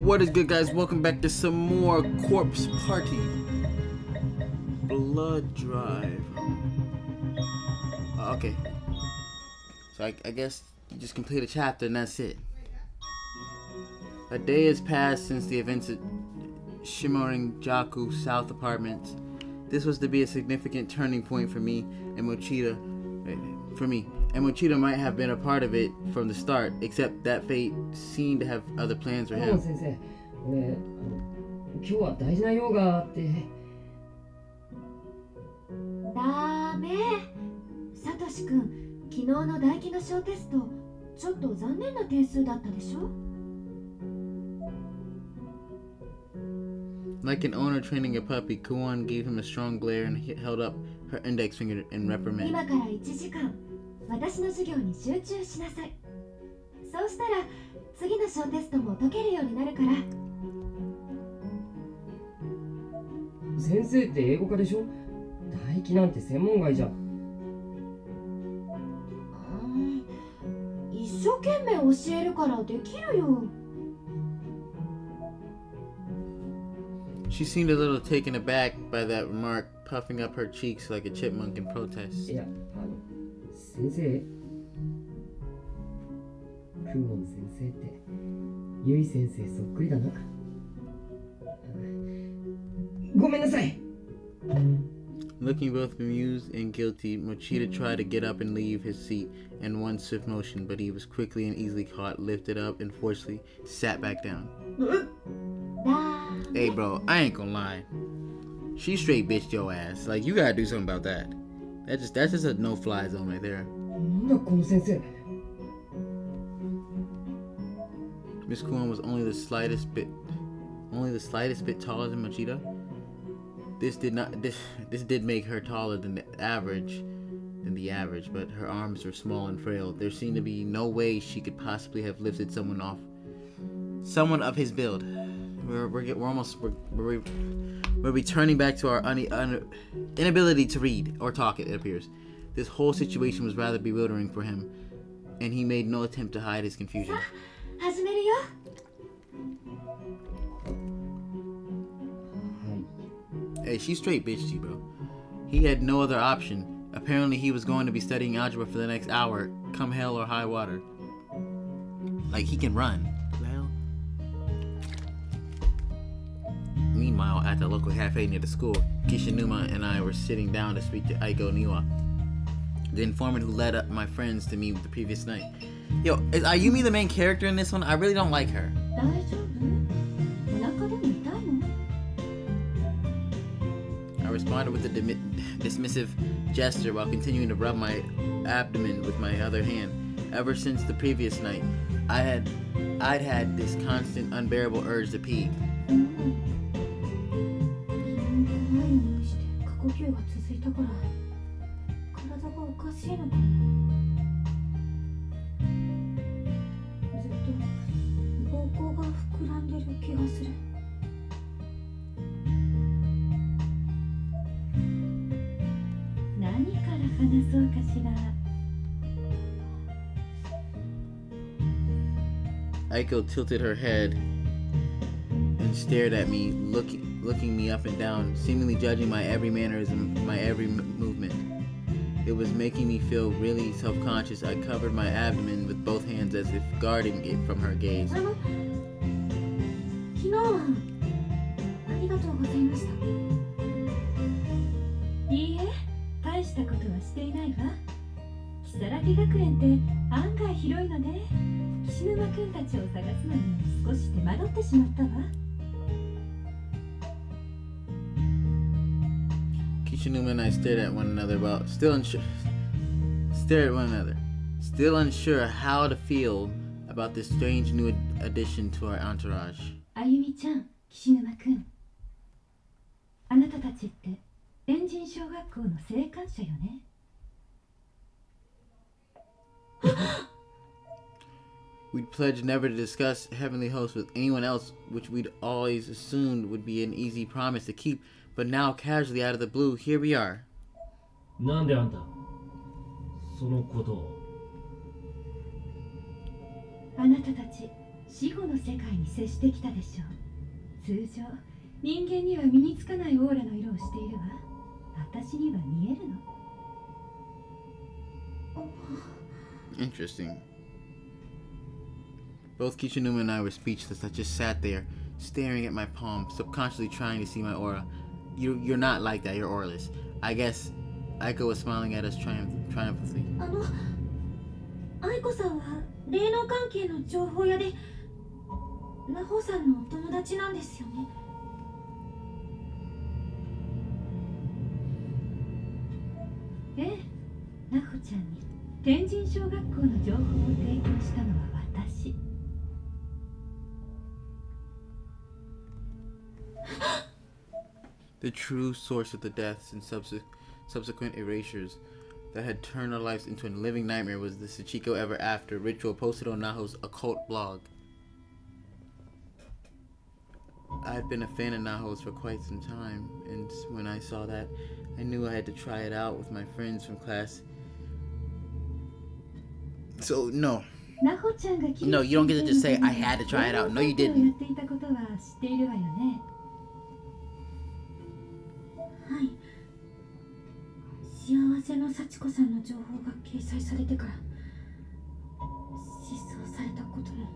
What is good, guys? Welcome back to some more Corpse Party Blood Drive. Okay, so I guess you just complete a chapter and that's it. A day has passed since the events at Shimmering Jaku South Apartments. This was to be a significant turning point for me and Mochida. Mochida might have been a part of it from the start, except that fate seemed to have other plans for him. 先生、俺、今日は大事な用があって。ダメ。サトシ君、昨日の唾液の小テスト、ちょっと残念な点数だったでしょ? Like an owner training a puppy, Kuon gave him a strong glare and held up her index finger in reprimand. 今から1時間、私の授業に集中しなさい。そうしたら次の小テストも解けるようになるから。先生って英語科でしょ？唾液なんて専門外じゃん。一生懸命教えるからできるよ。She seemed a little taken aback by that remark, puffing up her cheeks like a chipmunk in protest. いや、先生。クオン先生ってユイ先生そっくりだな。ごめんなさい。Looking both bemused and guilty, Mochida tried to get up and leave his seat in one swift motion, but he was quickly and easily caught, lifted up, and forcefully sat back down. Hey, bro, I ain't gonna lie. She straight bitched your ass. Like, you gotta do something about that. That's just a no-fly zone right there. なんだこの先生。Miss Kuon was only the slightest bit taller than Mochida. This did make her taller than the average, but her arms were small and frail. There seemed to be no way she could possibly have lifted someone of his build. We're returning back to our inability to read or talk. It appears this whole situation was rather bewildering for him, and he made no attempt to hide his confusion. 始めるよ。Hey, she straight bitched you, bro. He had no other option. Apparently, he was going to be studying algebra for the next hour, come hell or high water. Like, he can run. Well. Meanwhile, at the local cafe near the school, Kishinuma and I were sitting down to speak to Aiko Niwa, the informant who led up my friends to me the previous night. Yo, is Ayumi the main character in this one? I really don't like her. I responded with a dismissive gesture while continuing to rub my abdomen with my other hand. Ever since the previous night, I'd had this constant, unbearable urge to pee. Aiko tilted her head and stared at me, looking me up and down, seemingly judging my every mannerism, my every movement. It was making me feel really self-conscious. I covered my abdomen with both hands as if guarding it from her gaze. Kishinuma and I stared at one another, still unsure how to feel about this strange new addition to our entourage. Ayumi-chan, Kishinuma-kun. あなたたちって天神小学校の生還者よね。We'd pledged never to discuss Heavenly Hosts with anyone else, which we'd always assumed would be an easy promise to keep, but now casually out of the blue, here we are. なんであんたそのことを。あなたたち死後の世界に接してきたでしょう。通常人間には身につかないオーラの色をしているわ。私には見えるの。Interesting. Both Kishinuma and I were speechless. I just sat there, staring at my palm, subconsciously trying to see my aura. You're not like that. You're auraless. I guess Aiko was smiling at us triumphantly. 愛子さんは霊能関係の情報屋で、ナホさんのお友達なんですよね。ええ、ナホちゃんに天神小学校の情報を提供したのは私。The true source of the deaths and subsequent erasures that had turned our lives into a living nightmare was the Sachiko Ever After ritual posted on Naho's occult blog. I had been a fan of Naho's for quite some time, and when I saw that, I knew I had to try it out with my friends from class. So, no. No, you don't get to just say, I had to try it out. No, you didn't. はい。幸せの幸子さんの情報が掲載されてから失踪されたことも。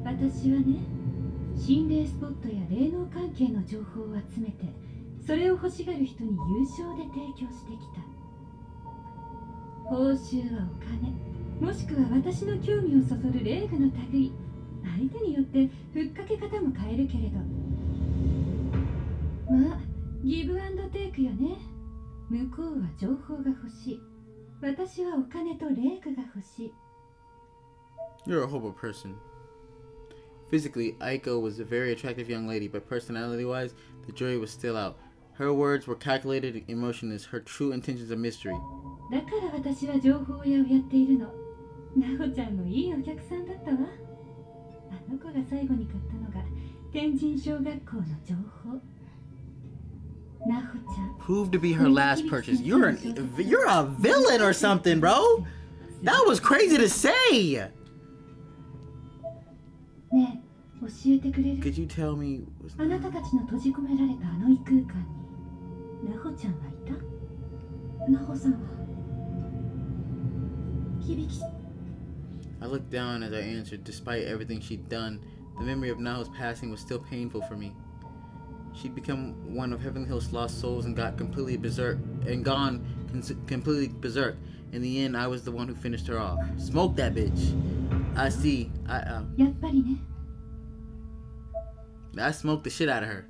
私はね、心霊スポットや霊能関係の情報を集めて、それを欲しがる人に有償で提供してきた。報酬はお金、もしくは私の興味をそそる霊具の類。相手によってふっかけ方も変えるけれど、まあギブアンドテイクよね。向こうは情報が欲しい、私はお金と霊具が欲しい。 You're a horrible person. Physically, Aiko was a very attractive young lady, but personality-wise, the jury was still out. Her words were calculated and emotionless. Her true intentions a mystery. だから私は情報屋をやっているの。ナホちゃんもいいお客さんだったわ。あの子が最後に買ったのが天神小学校の情報。ナホちゃん。 Proved to be her last purchase. You're a villain or something, bro. That was crazy to say. ねえ、教えてくれる？ Could you tell me? あなたたちの閉じ込められたあの異空間にナホちゃんはいた？ナホさんは響き。 I looked down as I answered. Despite everything she'd done, the memory of Naho's passing was still painful for me. She'd become one of Heavenly Hill's lost souls and got completely berserk. In the end, I was the one who finished her off. Smoke that bitch. I see. I smoked the shit out of her.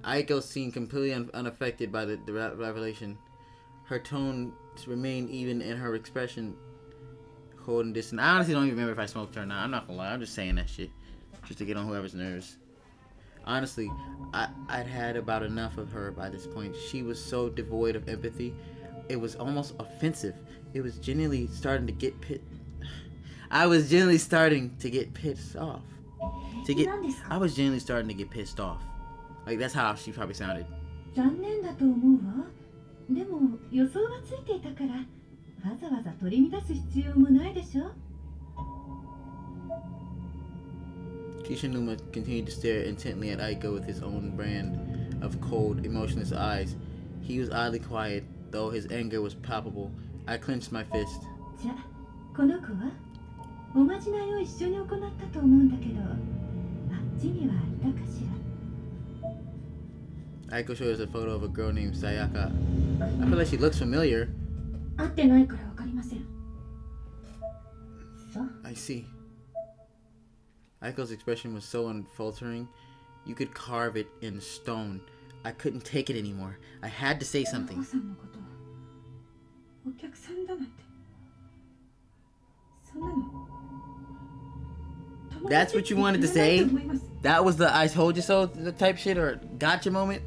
Aiko seemed completely unaffected by the revelation. Her tone remained even in her expression. Holding distance. I honestly don't even remember if I smoked her or not. I'm not gonna lie. I'm just saying that shit just to get on whoever's nerves. Honestly, I'd had about enough of her by this point. She was so devoid of empathy. It was almost offensive. It was genuinely starting to get I was genuinely starting to get pissed off. I was genuinely starting to get pissed off. Like, that's how she probably sounded. 残念だと思うわ。でも予想はついていたから。 わざわざ取り乱す必要もないでしょ。 Kishinuma continued to stare intently at Aiko with his own brand of cold, emotionless eyes. He was oddly quiet, though his anger was palpable. I clenched my fist. じゃあ、この子はおまじないを一緒に行ったと思うんだけど、あっちにはいたかしら。 Aiko showed us a photo of a girl named Sayaka. I feel like she looks familiar. 会ってないからわかりません。そう。 I see. Aiko's expression was so unfaltering. You could carve it in stone. I couldn't take it anymore. I had to say something. ナホさんのことはお客さんだなんて。そんなの。 That's what you wanted to say? That was the I told you so type shit or gotcha moment?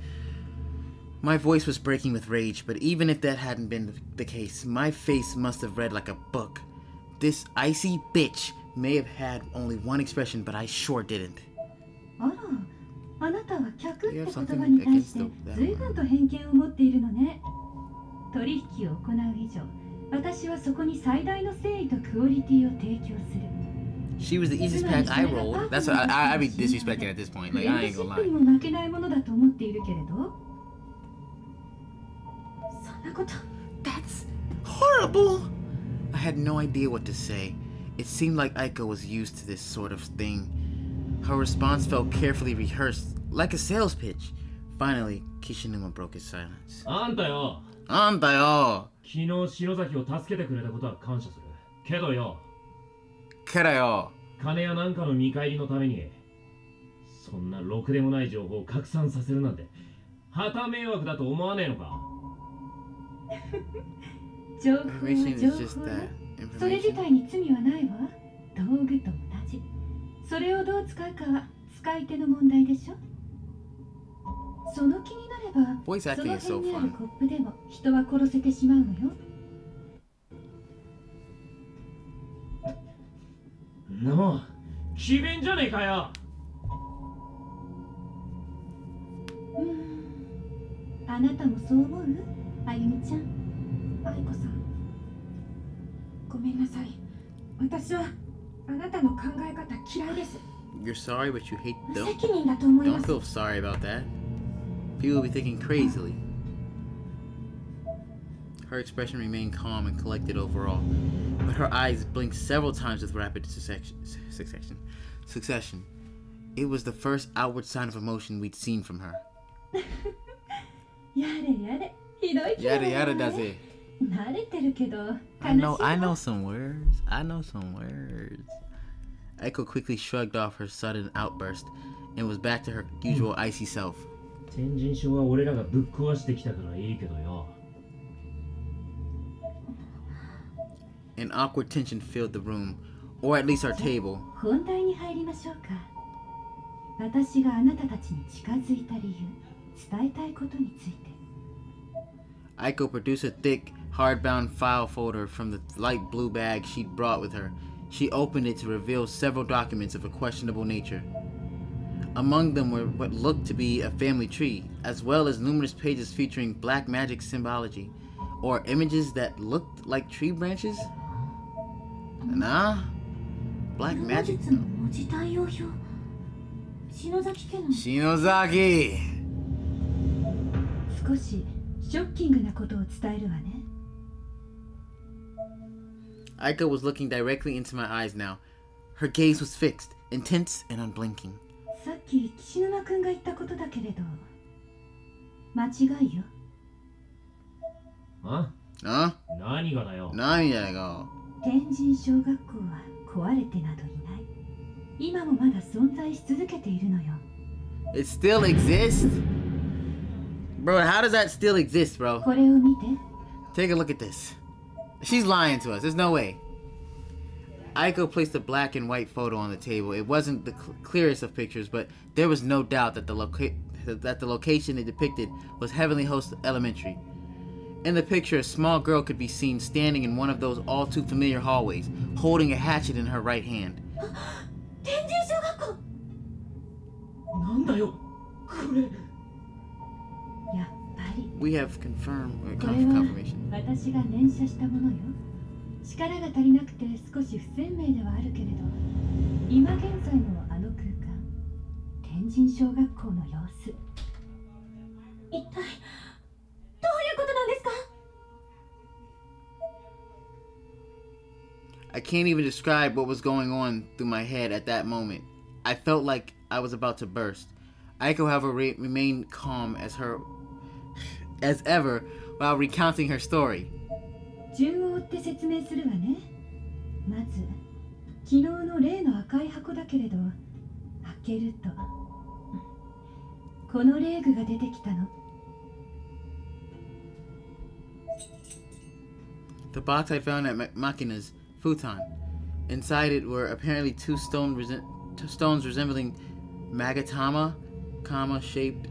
My voice was breaking with rage, but even if that hadn't been the case, my face must have read like a book. This icy bitch may have had only one expression, but I sure didn't. あら、あなたは客って言葉に対して随分と偏見を持っているのね。取引を行う以上、私はそこに最大の誠意とクオリティを提供する。 She was the easiest pack I rolled. That's what I be disrespecting at this point. Like, I ain't gonna フレンドシップに lie. も負けないものだと思っているけれど、そんなこと。 That's horrible! I had no idea what to say. It seemed like Aiko was used to this sort of thing. Her response felt carefully rehearsed, like a sales pitch. Finally, Kishinuma broke his silence. あんたよ、 Antayo! 昨日篠崎を助けてくれたことは感謝する。けどよ、 Kerayo! 金やなんかの見返りのためにそんなろくでもない情報を拡散させるなんて旗迷惑だと思わねえのか。情報は Information is 情 just 報だ。 that. それ自 Information. 体に罪はないわ。道具と同じ。それをどう使うかは使い手の問題でしょ。その気になれば、 Voice そ acting の is so 辺にある fun. コップでも人は殺せてしまうのよ。なもん、詭弁じゃねえかよ。あなたもそう思う？あゆみちゃん。愛子さん、ごめんなさい。私はあなたの考え方嫌いです。 You're sorry, but you hate 無 them. 責任だと思いま Don't す。 feel sorry about that. People will be thinking crazily. Her expression remained calm and collected overall, but her eyes blinked several times with rapid succession. It was the first outward sign of emotion we'd seen from her. やれやれ、ひどいけど Yada yada does it. 慣れてるけど、悲しい I know わ。 some words. I know some words. Eiko quickly shrugged off her sudden outburst and was back to her usual icy self. 天神症は俺らがぶっ壊してきたからいいけどよ。 An awkward tension filled the room, or at least our table. 本題に入りましょうか。私があなたたちに近づいた理由、伝えたいことについて。 Aiko produced a thick, hardbound file folder from the light blue bag she'd brought with her. She opened it to reveal several documents of a questionable nature. Among them were what looked to be a family tree, as well as numerous pages featuring black magic symbology, or images that looked like tree branches. Nah, black magic. 魔術の文字対応表。篠崎家の。 Shinozaki! 少しショッキングなことを伝えるわね。 Aiko was looking directly into my eyes now. Her gaze was fixed, intense, and unblinking. さっき岸沼くんが言ったことだけれど、間違いよ。あ？ Huh? 何がだよ。 Nani did I go? 天神小学校は壊れてなどいない。今もまだ存在し続けているのよ。 It still exists? Bro, how does that still exist, bro? これを見て。 Take a look at this. She's lying to us. There's no way. Aiko placed a black and white photo on the table. It wasn't the clearest of pictures, but there was no doubt that the location it depicted was Heavenly Host Elementary. In the picture, a small girl could be seen standing in one of those all too familiar hallways, holding a hatchet in her right hand. 天神小学校。なんだよ、これ。やっぱり。 We have confirmed これは confirmation. 私が念写したものよ。力が足りなくて少し不鮮明ではあるけれど、今現在のあの空間、天神小学校の様子。一体どういうことなんですか？ I can't even describe what was going on through my head at that moment. I felt like I was about to burst. Aiko, however, remained calm as ever while recounting her story. 順を追って説明するわね。まず、昨日の例の赤い箱だけれど、開けると、このレーグが出てきたの。 The box I found at Makina's futon. Inside it were apparently two stones resembling magatama, shaped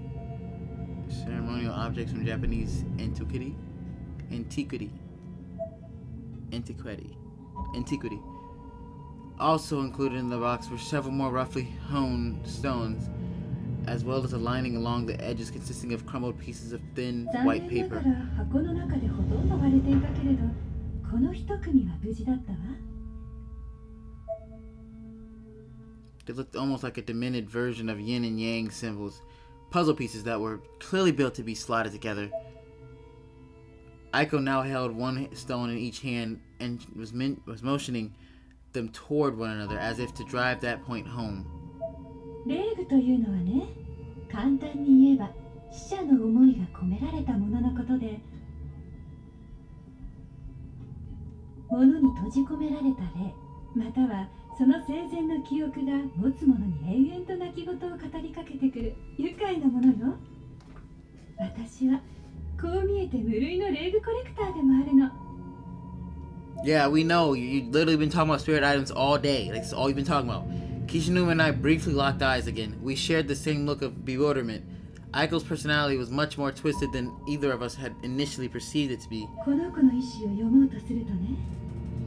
ceremonial objects from Japanese antiquity. Also included in the box were several more roughly hewn stones, as well as a lining along the edges consisting of crumbled pieces of thin 残 white 念な paper. がら箱の中でほとんど割れていたけれど、ここの一組は無事だったわ。 They looked almost like a diminished version of yin and yang symbols, puzzle pieces that were clearly built to be slotted together. Aiko now held one stone in each hand and was motioning them toward one another as if to drive that point home. 霊具というのはね、簡単に言えば死者の思いが込められたもののことで、物に閉じ込められた霊、またはその生前の記憶が持つ者に永遠と泣き言を語りかけてくる愉快なものよ。私はこう見えて無類の霊具コレクターでもあるの。 Yeah, we know. You've literally been talking about spirit items all day. Like, that's all you've been talking about. Kishinuma and I briefly locked eyes again. We shared the same look of bewilderment. Aiko's personality was much more twisted than either of us had initially perceived it to be. この子の意志を読もうとするとね、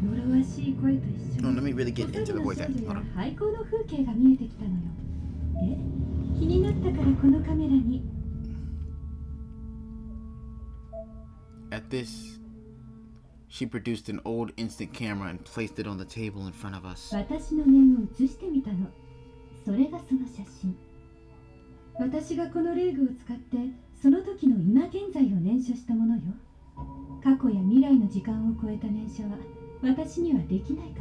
呪わしい声と一緒 Oh, に let me really get into the voice acting. 少女 Hold や on. 廃校の風景が見えてきたのよ。で、気になったからこのカメラに。 At this, she produced an old instant camera and placed it on the table in front of us. 私の念を映してみたの。それがその写真。私がこの霊具を使ってその時の今現在を念写したものよ。過去や未来の時間を超えた念写は私にはできないか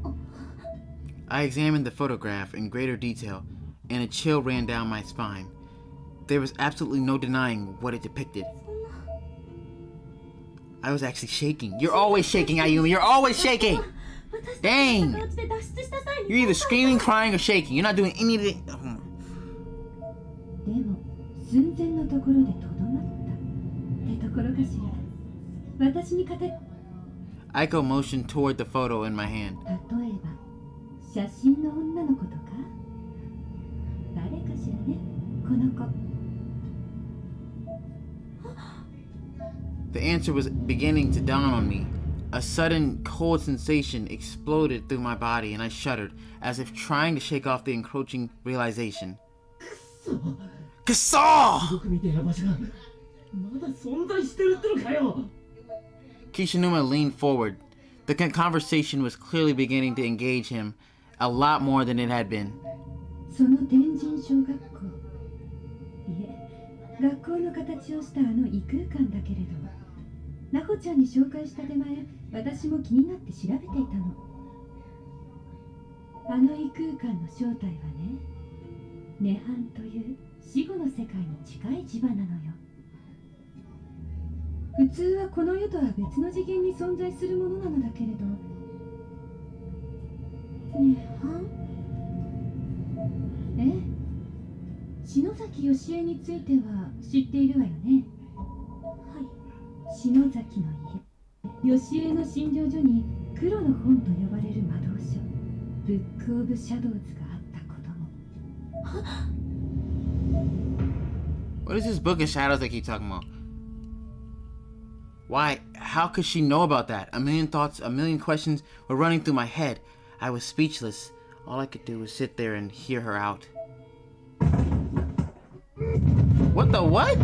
ら。 I examined the photograph in greater detail, and a chill ran down my spine. There was absolutely no denying what it depicted. I was actually shaking. You're always shaking, Ayumi. You're always shaking. Dang. You're either screaming, crying, or shaking. You're not doing anything. でも寸前のところでとどまったってところかしら。私に語り、例え Aiko motioned toward the photo in my hand. ば写真の女の子とか誰かしらね、この子。 The answer was beginning to dawn on me. A sudden cold sensation exploded through my body, and I shuddered, as if trying to shake off the encroaching realization. Kassaw! Kishinuma leaned forward. The conversation was clearly beginning to engage him a lot more than it had been. その天神小学校、いえ、学校の形をしたあの異空間だけれど、なほちゃんに紹介した手前、私も気になって調べていたの。あの異空間の正体はね、涅槃という死後の世界に近い磁場なのよ。普通はこの世とは別の次元に存在するものなのだけれど、涅槃？ええ、篠崎義恵については知っているわよね。はい、篠崎の家、義恵の診療所に黒の本と呼ばれる魔導書、ブック・オブ・シャドウズがあったことも。What is this book of shadows they keep talking about? Why? How could she know about that? A million thoughts, a million questions were running through my head. I was speechless. All I could do was sit there and hear her out. What the what?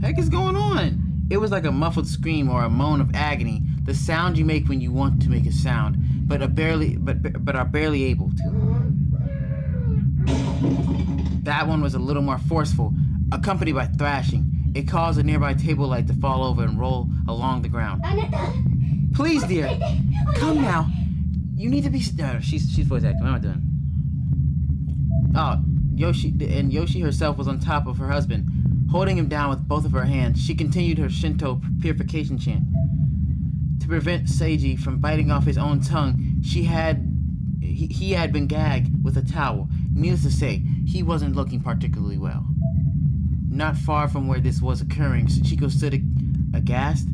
Heck is going on? It was like a muffled scream or a moan of agony, the sound you make when you want to make a sound, but are barely able to. That one was a little more forceful, accompanied by thrashing. It caused a nearby table light to fall over and roll along the ground. Please, dear, come now. You need to be. She's voice acting. What am I doing? Oh, Yoshi herself was on top of her husband, holding him down with both of her hands. She continued her Shinto purification chant. To prevent Seiji from biting off his own tongue, he had been gagged with a towel. Needless to say, he wasn't looking particularly well. Not far from where this was occurring, Sachiko stood aghast,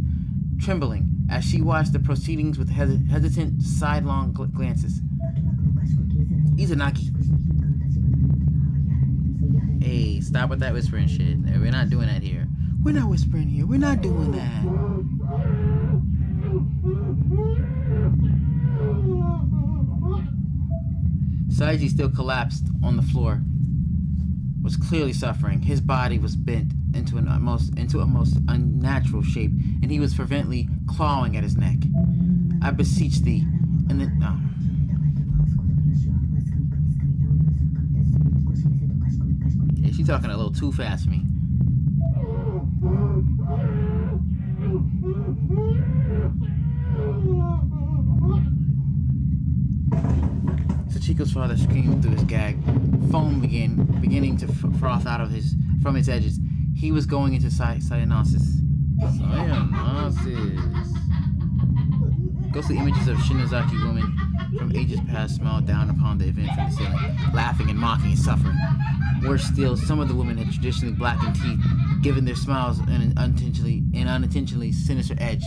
trembling, as she watched the proceedings with hesitant, sidelong glances. Izanagi. Hey, stop with that whispering shit. We're not doing that here. We're not whispering here. We're not doing that. Saiji still collapsed on the floor. was clearly suffering. His body was bent into a most unnatural shape, and he was fervently clawing at his neck. I beseech thee, and then yeah, she's talking a little too fast for me. Sachiko's father screamed through his gag, foam beginning to froth out from its edges. He was going into cyanosis. Ghostly images of Shinozaki women from ages past smiled down upon the event from the ceiling, laughing and mocking his suffering. Worse still, some of the women had traditionally blackened teeth, giving their smiles an unintentionally sinister edge.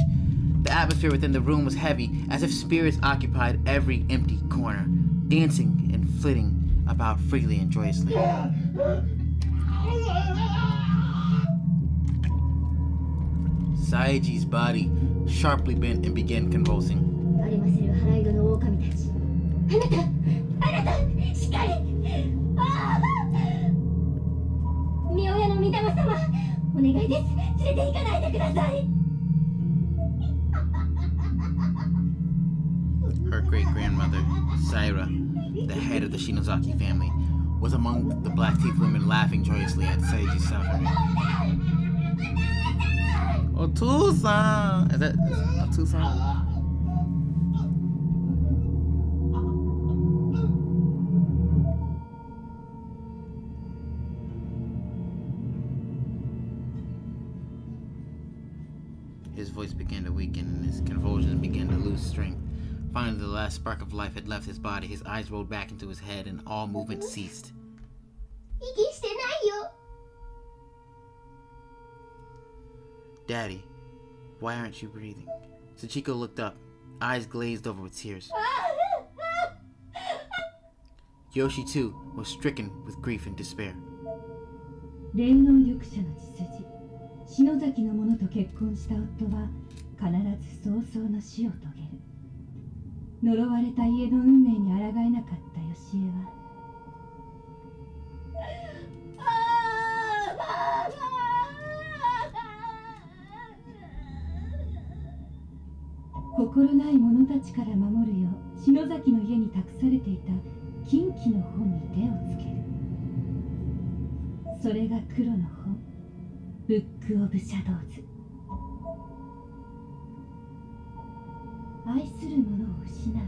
The atmosphere within the room was heavy, as if spirits occupied every empty corner, dancing and flitting about freely and joyously. Saeji's body sharply bent and began convulsing. Her great-grandmother, Saira, the head of the Shinozaki family, was among the black-teeth women laughing joyously at Saeji's suffering. Otusan! Is that Otusan? His voice began to weaken and his convulsions began to lose strength. Finally, the last spark of life had left his body. His eyes rolled back into his head and all movement ceased. Daddy, why aren't you breathing? Sachiko looked up, eyes glazed over with tears. Yoshi, too, was stricken with grief and despair. 霊能力者の血筋、篠崎の者と結婚した夫は必ず早々の死を遂げる。呪われた家の運命に抗えなかった義恵は、心ない者たちから守るよう篠崎の家に託されていた禁忌の本に手をつける。それが黒の本、ブック・オブ・シャドウズ。愛する者を失う、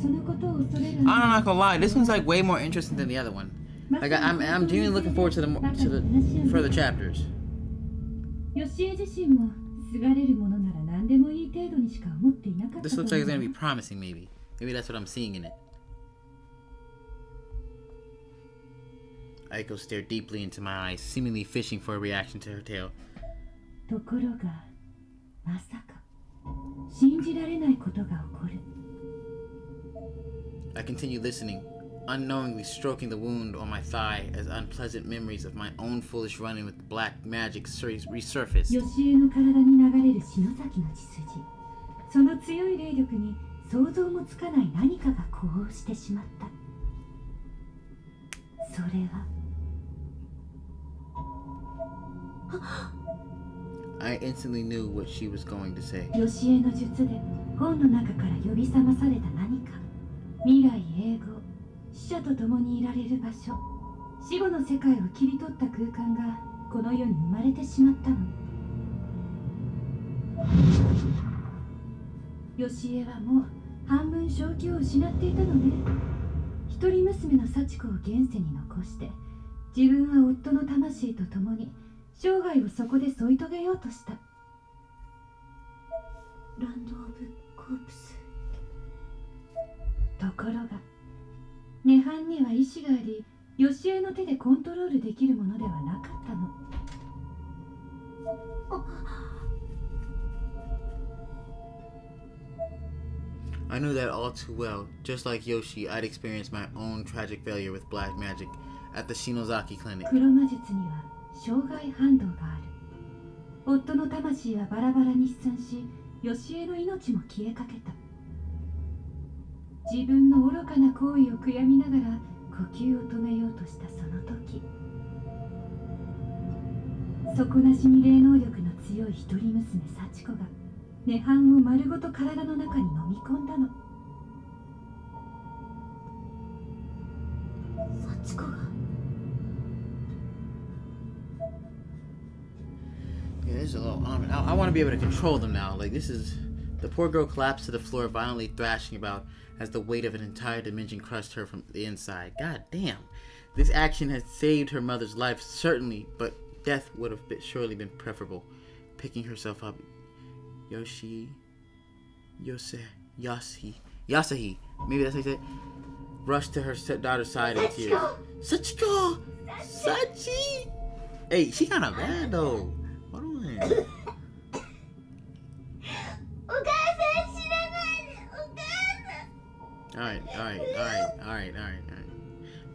そのことを恐れる。I'm not gonna lie, this one's like way more interesting than the other one. Like I'm genuinely looking forward to the further chapters. 義恵自身もすがれるものなら何でもいい程度にしか思っていなかった。 This looks like it's gonna be promising, maybe. Maybe that's what I'm seeing in it. Aiko stared deeply into my eyes, seemingly fishing for a reaction to her tale. ところが、まさか信じられないことが起こる。 I continued listening, unknowingly stroking the wound on my thigh as unpleasant memories of my own foolish running with black magic resurfaced. 義恵の体に流れる篠崎の血筋、その強い霊力に想像もつかない何かが呼応してしまった。それは I instantly knew what she was going to say. 義恵の術で本の中から呼び覚まされた何か、未来永劫、死者と共にいられる場所、死後の世界を切り取った空間がこの世に生まれてしまったの。義恵はもう半分正気を失っていたのね。一人娘の幸子を現世に残して、自分は夫の魂と共に生涯をそこで添い遂げようとした。ランド・オブ・コープス。ところが、涅槃には意志があり、義恵の手でコントロールできるものではなかったの。I knew that all too well. Just like Yoshi, I'd experienced my own tragic failure with black magic at the Shinozaki clinic. 黒魔術には障害反動がある。夫の魂はバラバラに飛散し、義恵の命も消えかけた。自分の愚かな行為を悔やみながら呼吸を止めようとしたその時、底なしに霊能力の強い一人娘幸子が涅槃を丸ごと体の中に飲み込んだの。幸子が Yeah, this is a little. I want to be able to control them now. Like, this is. The poor girl collapsed to the floor, violently thrashing about as the weight of an entire dimension crushed her from the inside. God damn. This action had saved her mother's life, certainly, but death would have surely been preferable. Picking herself up, Yasahi, maybe that's how you say it, rushed to her stepdaughter's side in tears. Sachiko! Sachi! Hey, she kinda bad though. Hold on. Alright.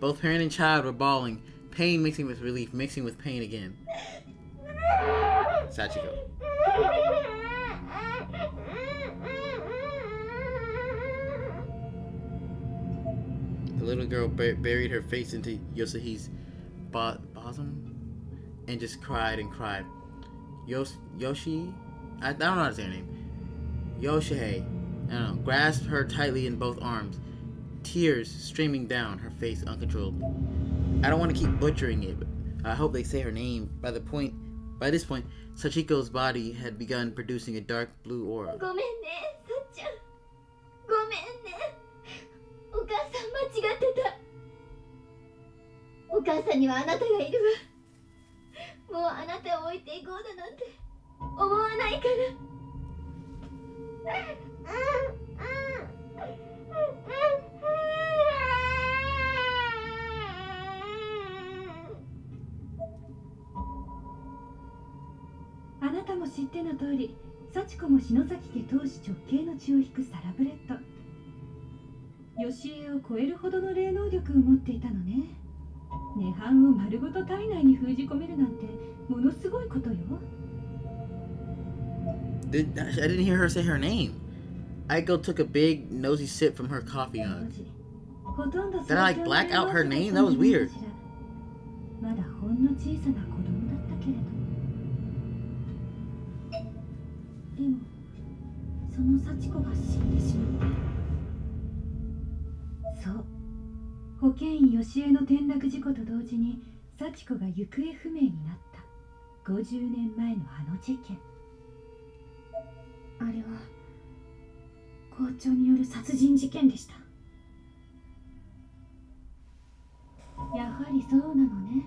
Both parent and child were bawling, pain mixing with relief, mixing with pain again. Sachiko. The little girl buried her face into Yosahi's bosom and just cried and cried. Yoshi? I don't know how to say her name. Yoshihei, I don't know, grasped her tightly in both arms, tears streaming down her face uncontrollably. I don't want to keep butchering it, but I hope they say her name. By this point, Sachiko's body had begun producing a dark blue aura. ごめんね、さっちゃん。ごめんね。お母さん間違ってた。お母さんにはあなたがいるわ。もうあなたを置いていこうだなんて思わないから。あなたも知っての通り、幸子も篠崎家当主直系の血を引くサラブレッド。義恵を超えるほどの霊能力を持っていたのね。涅槃を丸ごと体内に封じ込めるなんてものすごいことよ。I didn't hear her say her name. Aiko took a big nosy sip from her coffee mug. Did I like black out her name? That was weird. まだほんの小さな子供だったけれど。でもその幸子が死んでしまった。そう、保健医義恵の転落事故と同時に幸子が行方不明になった50年前のあの事件。あれは校長による殺人事件でした。やはりそうなのね。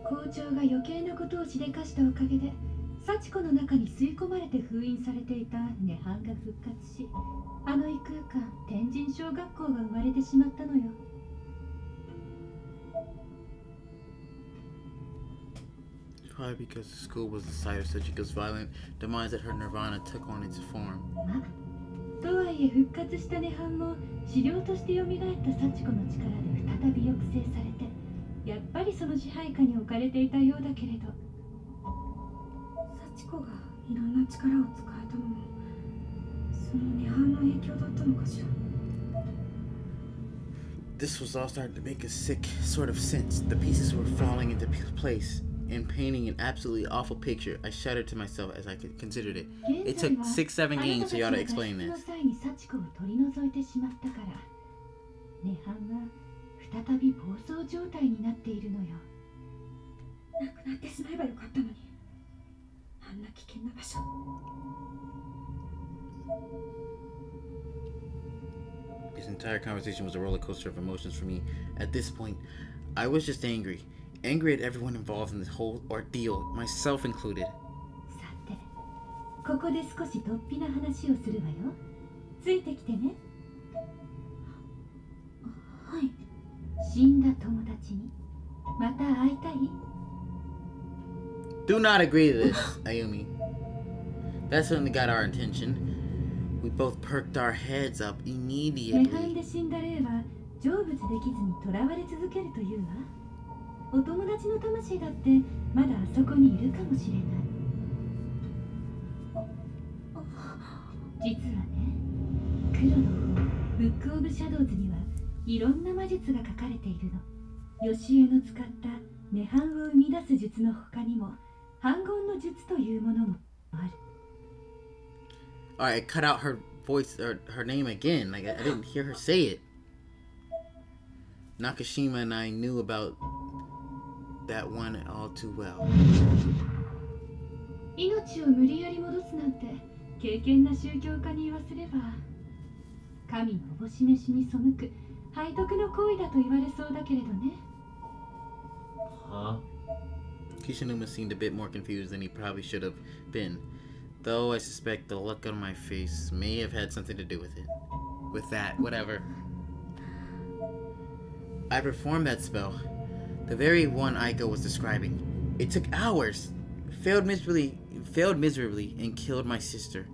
校長が余計なことをしでかしたおかげで幸子の中に吸い込まれて封印されていた涅槃が復活し、あの異空間天神小学校が生まれてしまったのよ。Probably because the school was the site of Sachiko's violent demise that her nirvana took on its form. とはいえ復活した涅槃も資料として蘇った幸子の力で再び抑制されて、やっぱりその支配下に置かれていたようだけれど。幸子がいろんな力を使えたのもその涅槃の影響だったのかしら。This was all starting to make a sick sort of sense. The pieces were falling into place and painting an absolutely awful picture. I shuddered to myself as I considered it. It took 6-7 games for y'all to explain this. 幸子を取り除いてしまったから、涅槃は再び暴走状態になっているのよ。なくなってしまえばよかったのに、あんな危険な場所。This entire conversation was a roller coaster of emotions for me. At this point, I was just angry. Angry at everyone involved in this whole ordeal, myself included. さて、ここで少し突飛な話をするわよ。ついてきてね。はい。死んだ友達にまた会いたい？ Do not agree to this, Ayumi. That certainly got our attention. We both perked our heads up 涅 immediately. 槃で死んだ霊は成仏できずに囚われ続けるというわ。お友達の魂だってまだあそこにいるかもしれない。実はね、黒の方ブックオブシャドウズにはいろんな魔術が書かれているの。ヨシエの使った涅槃を生み出す術の他にも反言の術というものもある。 Alright, it cut out her voice or her name again. Like I didn't hear her say it. Nakashima and I knew about that one all too well. 命を無理やり戻すなんて敬虔な宗教家に言わせれば神のおぼし飯に背く背徳の行為だと言われそうだけれどね。は？ Kishinuma seemed a bit more confused than he probably should have been, though I suspect the look on my face may have had something to do with it. With that, whatever. I performed that spell, the very one Aiko was describing. It took hours, failed miserably, and killed my sister.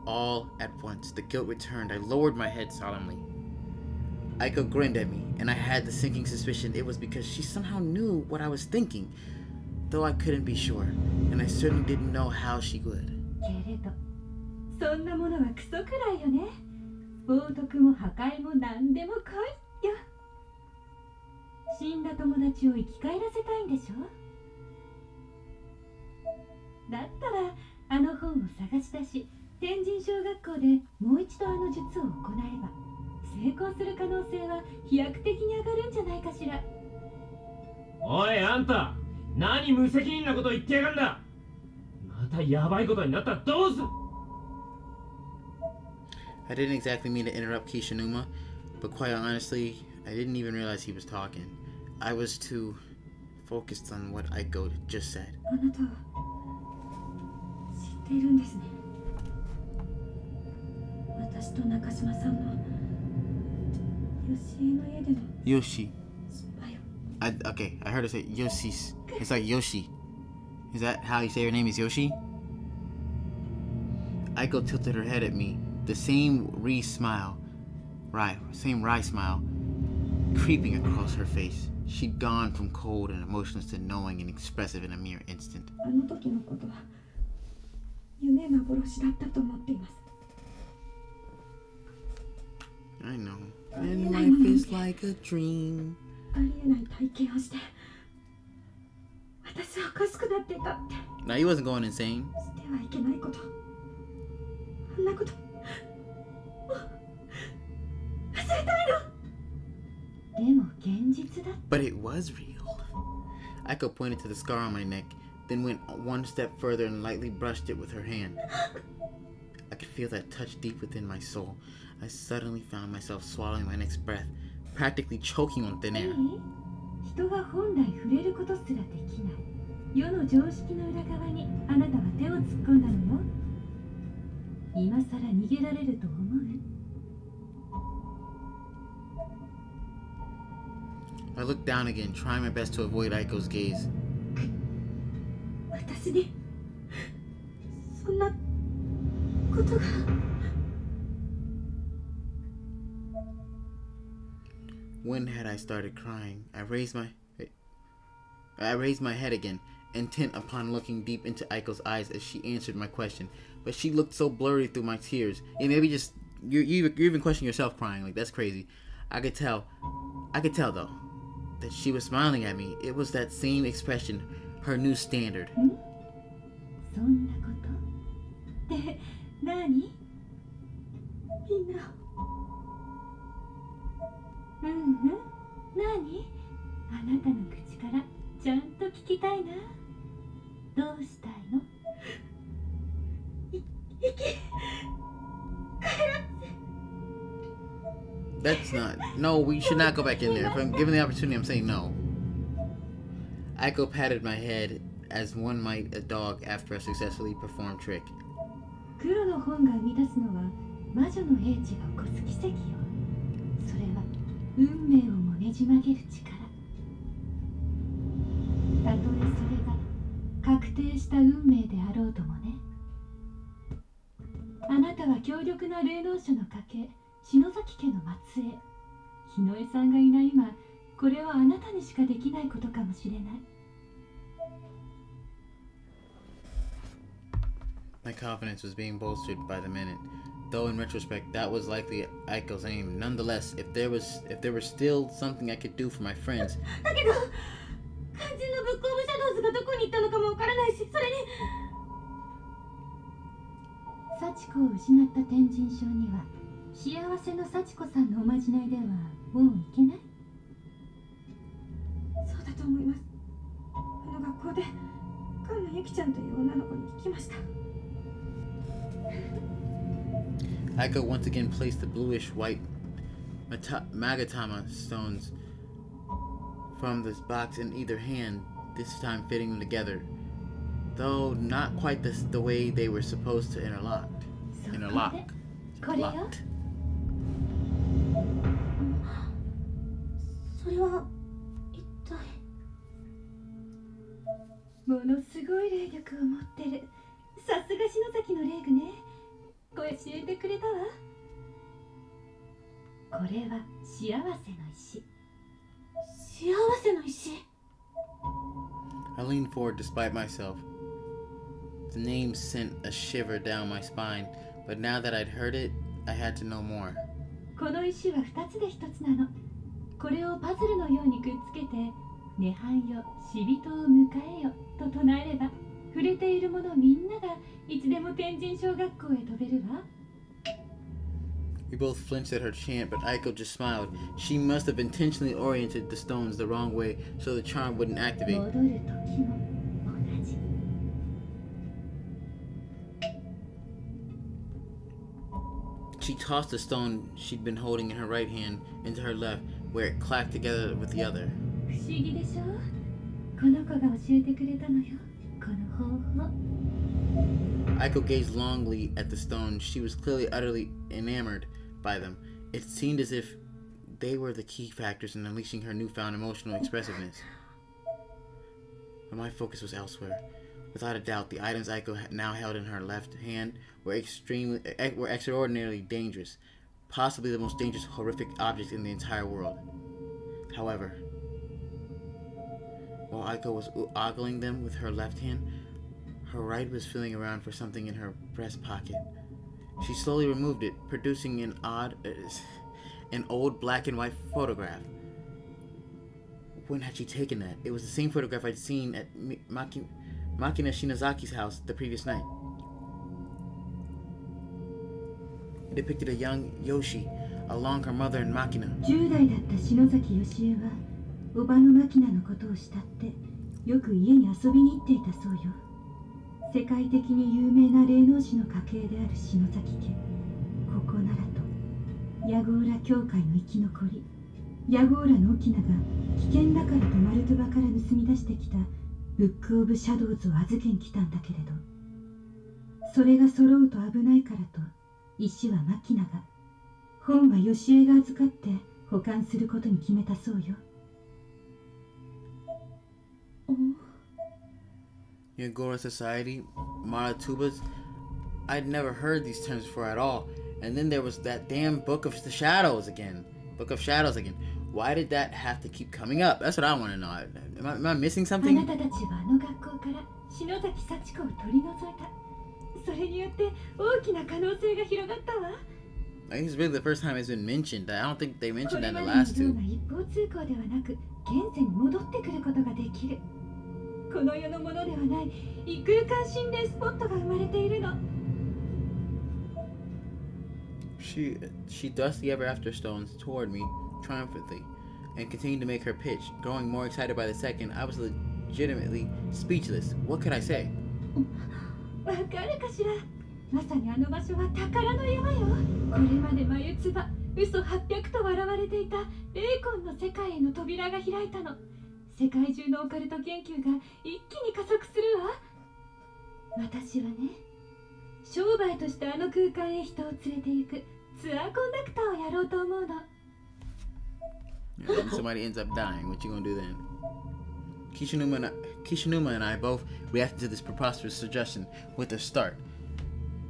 All at once, the guilt returned. I lowered my head solemnly. Aiko grinned at me, and I had the sinking suspicion it was because she somehow knew what I was thinking, though I couldn't be sure, and I certainly didn't know how she would. けれどそんなものはクソくらいよね。冒涜も破壊も何でも来いよ。死んだ友達を生き返らせたいんでしょ。だったらあの本を探し出し天神小学校でもう一度あの術を行えば成功する可能性は飛躍的に上がるんじゃないかしら。おいあんた、何無責任なこと言ってやがんだ。またやばいことになったらどうする。 I didn't exactly mean to interrupt Kishinuma, but quite honestly, I didn't even realize he was talking. I was too focused on what Aiko just said. あなたは知っているんですね。私と中島さんの吉井の家での Yoshi. 失敗を。 Okay, I heard her say Yoshi's. It's like Yoshi. Is that how you say your name is Yoshi? Aiko tilted her head at me. The same wry smile, creeping across her face. She'd gone from cold and emotionless to knowing and expressive in a mere instant. あの時のことは夢幻だったと思っています。 I know. And life is like a dream. ありえない体験をして私はおかしくなっていたって。 Now he wasn't going insane. してはいけないこと、あんなこともう忘れたいの。でも現実だ。 But it was real. Aiko pointed to the scar on my neck, then went one step further and lightly brushed it with her hand. I could feel that touch deep within my soul. I suddenly found myself swallowing my next breath, practically choking on thin air. 人が本来触れることすらできない世の常識の裏側にあなたは手を突っ込んだのよ。今さら逃げられると思う？ I looked down again, trying my best to avoid Aiko's gaze. 私にそんなことが。 When had I started crying? I raised my head again, intent upon looking deep into Aiko's eyes as she answered my question. But she looked so blurry through my tears. And maybe just you even question yourself crying. Like, that's crazy. I could tell though that she was smiling at me. It was that same expression, her new standard. そんなことって何？みんな。何？あなたの口からちゃんと聞きたいな。どうしたいの？ That's not. No, we should not go back in there. If I'm given the opportunity, I'm saying no. Aiko patted my head as one might a dog after a successfully performed trick. 黒の本が生み出すのは魔女の英知が起こす奇跡よ。それは運命をもねじ曲げる力。たとえそれが確定した運命であろうともね。あなたは強力な霊能者の家系篠崎家の末裔。日野江さんがいない今、これはあなたにしかできないことかもしれない。My confidence was being bolstered by the minute. Though in retrospect, that was likely Aiko's aim. Nonetheless, if there was still something I could do for my friends, だけど肝心のブックオブシャドウズがどこに行ったのかもわからないし、それに幸子を失った天神賞には幸せの幸子さんのおまじないではもういけない。そうだと思います。あの学校で菅野由紀ちゃんという女の子に聞きました。 Aiko once again placed the bluish-white Magatama stones from this box in either hand, this time fitting them together, though not quite the way they were supposed to interlock. これよ。それは一体。ものすごい霊力を持ってる。さすが篠崎の霊具ね。教えてくれたわ。これは幸せの石。幸せの石。 I leaned forward despite myself. The name sent a shiver down my spine, but now that I'd heard it, I had to know more. この石は2つで1つなの。これをパズルのようにくっつけて「涅槃よ死人を迎えよ」と唱えれば触れている者みんながいつでも天神小学校へ飛べるわ。 We both flinched at her chant, but Aiko just smiled. She must have intentionally oriented the stones the wrong way so the charm wouldn't activate. 戻る時も同じ。 She tossed the stone she'd been holding in her right hand into her left, where it clacked together with the other. 不思議でしょ。この子が教えてくれたのよ、この方法。 Aiko gazed longingly at the stones. She was clearly utterly enamored by them. It seemed as if they were the key factors in unleashing her newfound emotional expressiveness. But my focus was elsewhere. Without a doubt, the items Aiko now held in her left hand were extraordinarily dangerous, possibly the most dangerous, horrific objects in the entire world. However, while Aiko was ogling them with her left hand, her right was feeling around for something in her breast pocket. She slowly removed it, producing an old black and white photograph. When had she taken that? It was the same photograph I'd seen at Makina Shinazaki's house the previous night. It depicted a young Yoshi along her mother and Makina. 10代だった篠崎義恵はおばのマキナのことを慕ってよく家に遊びに行っていたそうよ。世界的に有名な霊能師の家系である篠崎家。ここならとヤゴーラ教会の生き残りヤゴーラのオキナが危険だからとマルトバから盗み出してきたブック・オブ・シャドウズを預けに来たんだけれど、それが揃うと危ないからと石はマキナが、本はヨシエが預かって保管することに決めたそうよ。Yagora Society, Maratubas. I'd never heard these terms before at all. And then there was that damn Book of the Shadows again. Book of Shadows again. Why did that have to keep coming up? That's what I want to know. Am I missing あ something? なたたちはあの学校から篠崎幸子を取り除いた。それによって大きな可能性が広がったわ。I think it's really the first time it's been mentioned. I don't think they こ mentioned れ that in ま the での last よう two. な一方通行ではなく現世に戻ってくることができる。この世のものではない異空間心霊スポットが生まれているの。She thrust the ever after stones toward me triumphantly and continued to make her pitch. Growing more excited by the second, I was legitimately speechless. What could I say? わかるかしら。まさにあの場所は宝の山よ。これまで眉唾、嘘800と笑われていた霊魂の世界への扉が開いたの。世界中のオカルト研究が一気に加速するわ。私はね、商売としてあの空間へ人を連れて行くツアーコンダクターをやろうと思うの。And somebody ends up dying. What you gonna do then? Kishinuma and I both reacted to this preposterous suggestion with a start.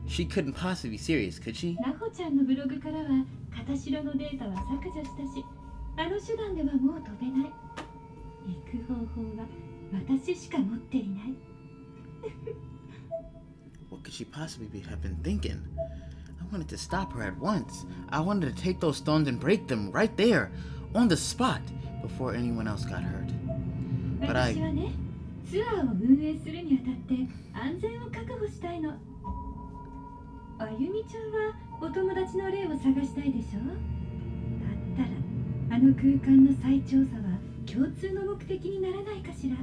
She couldn't possibly be serious, could she? ナホちゃんのブログからは片白のデータは削除したし、あの手段ではもう飛べない。行く方法は私しか持っていない。What could she possibly have been thinking? I wanted to stop her at once. I wanted to take those stones and break them right there, on the spot, before anyone else got hurt. But 私はね、ツアーを運営するにあたって安全を確保したいの。あゆみちゃんはお友達の霊を探したいでしょ。だったらあの空間の再調査は共通の目的にならないかしら。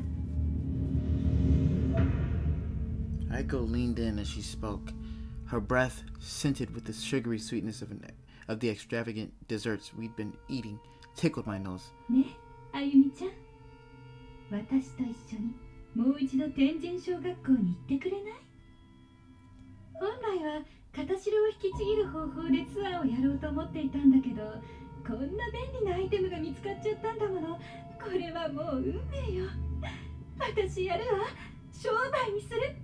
Aiko leaned in as she spoke. Her breath, scented with the sugary sweetness of the extravagant desserts we'd been eating, tickled my nose. ね、あゆみちゃん。私と一緒にもう一度天神小学校に行ってくれない？本来は片白を引きちぎる方法でツアーをやろうと思っていたんだけど、こんな便利なアイテムが見つかっちゃったんだもの。これはもう運命よ。私やるわ。商売にする。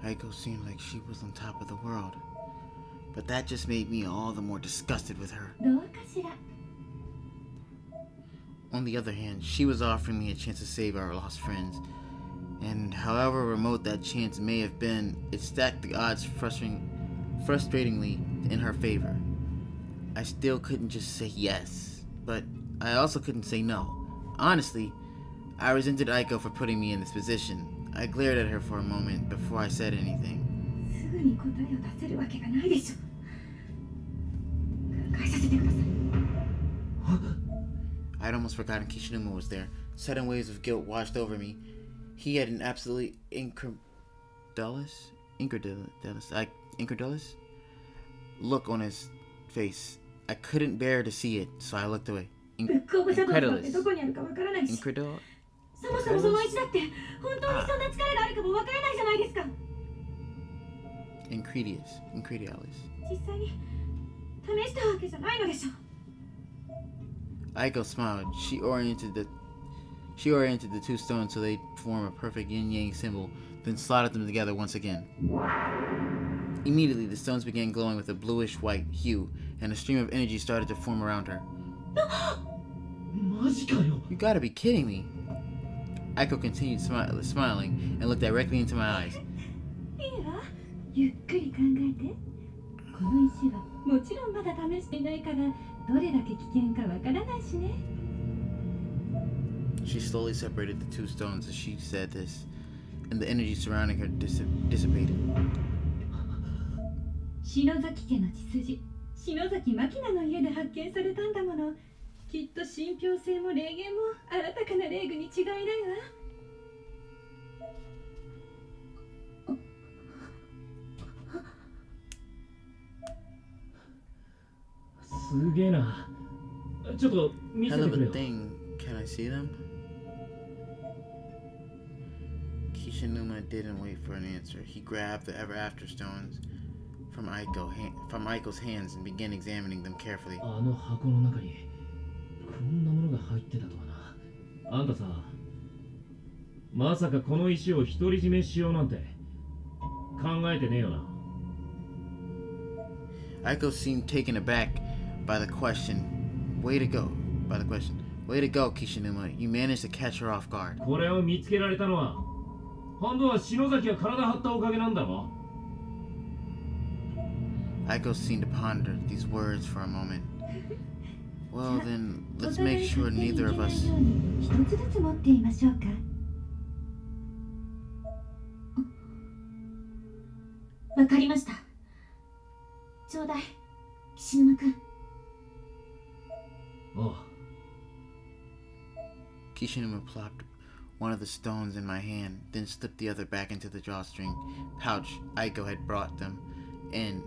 Aiko seemed like she was on top of the world, but that just made me all the more disgusted with her. どうかしら。On the other hand, she was offering me a chance to save our lost friends, and however remote that chance may have been, it stacked the odds frustratingly in her favor. I still couldn't just say yes, but I also couldn't say no. Honestly, I resented Aiko for putting me in this position. I glared at her for a moment before I said anything. すぐに答えを出せるわけがないでしょ。返させてください。I'd almost forgotten Kishinuma was there. Sudden waves of guilt washed over me. He had an absolutely incredulous look on his face. I couldn't bear to see it, so I looked away. ブックオブシャドウズだってどこにあるかわからないし。 Incredulous? そもそもその石だって本当にそんな力があるかもわからないじゃないですか。Incredulous. 実際に試したわけじゃないのでしょ。Aiko smiled. She oriented the two stones so they'd form a perfect yin-yang symbol, then slotted them together once again. Immediately, the stones began glowing with a bluish-white hue, and a stream of energy started to form around her. You gotta be kidding me. Aiko continued smiling and looked directly into my eyes. いいわ。ゆっくり考えて。この石はもちろんまだ試していないから、どれだけ危険かわからないしね。She slowly separated the two stones as she said this, and the energy surrounding her dissipated. 篠崎家の血筋、篠崎真希菜の家で発見されたんだもの。きっと信憑性も霊言も新たかな霊具に違いないわ。すげえな。ちょっと見せ Hell て of くれ a よ。 thing. Can I see them? Kishinuma didn't wait for an answer. He grabbed the ever after stones from Aiko's hands and began examining them carefully. あの箱の中にこんなものが入ってたとはな。あんたさ、まさかこの石を独り占めしようなんて考えてねえよな。Aiko seemed taken aback by the question. Way to go. Way to go, Kishinuma. You managed to catch her off guard. これを見つけられたのは半分は篠崎が体張ったおかげなんだろ。 Aiko seemed to ponder these words for a moment. Well then, let's make sure neither of us... 一つずつ持っていましょうか。わかりました。ちょうだい、岸沼くん。ああ。 Kishinuma plopped one of the stones in my hand, then slipped the other back into the drawstring pouch Aiko had brought them in,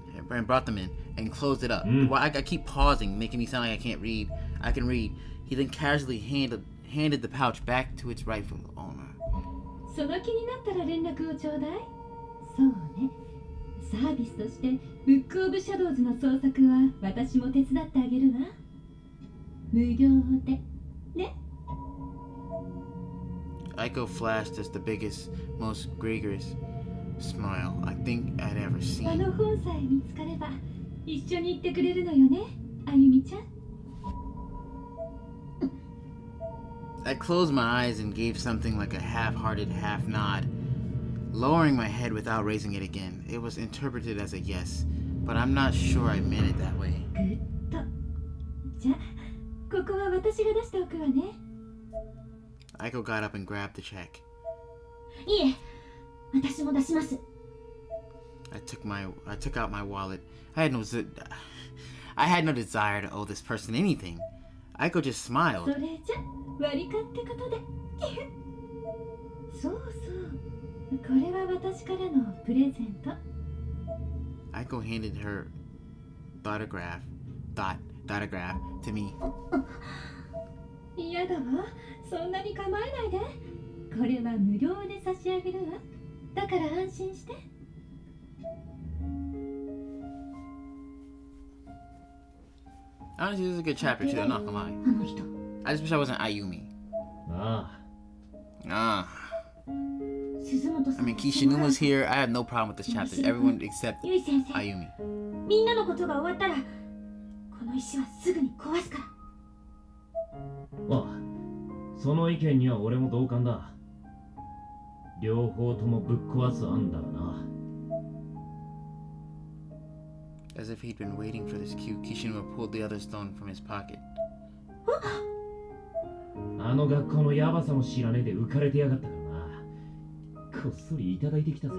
and closed it up. Well, I keep pausing, making me sound like I can't read. I can read. He then casually handed the pouch back to its rightful owner. その気になったら連絡をちょうだい。そうね。サービスとしてブックオブシャドウズの捜索は私も手伝ってあげるわ。無料でね。Aiko flashed us the biggest, most gregarious smile I think I'd ever あ seen. の本さえ見つかれば一緒に行ってくれるのよね、あゆみちゃん。I closed my eyes and gave something like a half-hearted half nod. lowering my head without raising it again. It was interpreted as a yes, but I'm not sure I meant it that way. ぐっと。じゃあ、ここは私が出しておくわね。Aiko got up and grabbed the check. いえ、私も出します。I took out my wallet. I had no desire to owe this person anything. Aiko just そ smiled. れじゃ、割り勘ってことで。そうそう。これは私からのプレゼント。Aiko handed her dotograph to me. 嫌だわ。そんなに構えないで。これは無料で差し上げるわ。だから安心して。Honestly, this is a good chapter too. I'm not gonna lie. あの人。 I just wish I wasn't Ayumi. あ Ah. 鈴本さ I ん。 mean, Kishinuma's here. I have no problem with this chapter. Everyone except ゆい先生、 Ayumi. みんなのことが終わったら、この石はすぐに壊すから。あ、ああ、その意見には俺も同感だ。両方ともぶっ壊す案だがな。As if he'd been waiting for this cue, Kishinuma pulled the other stone from his pocket. あの学校のヤバさも知らねえで浮かれてやがったからな。こっそりいただいてきたぜ。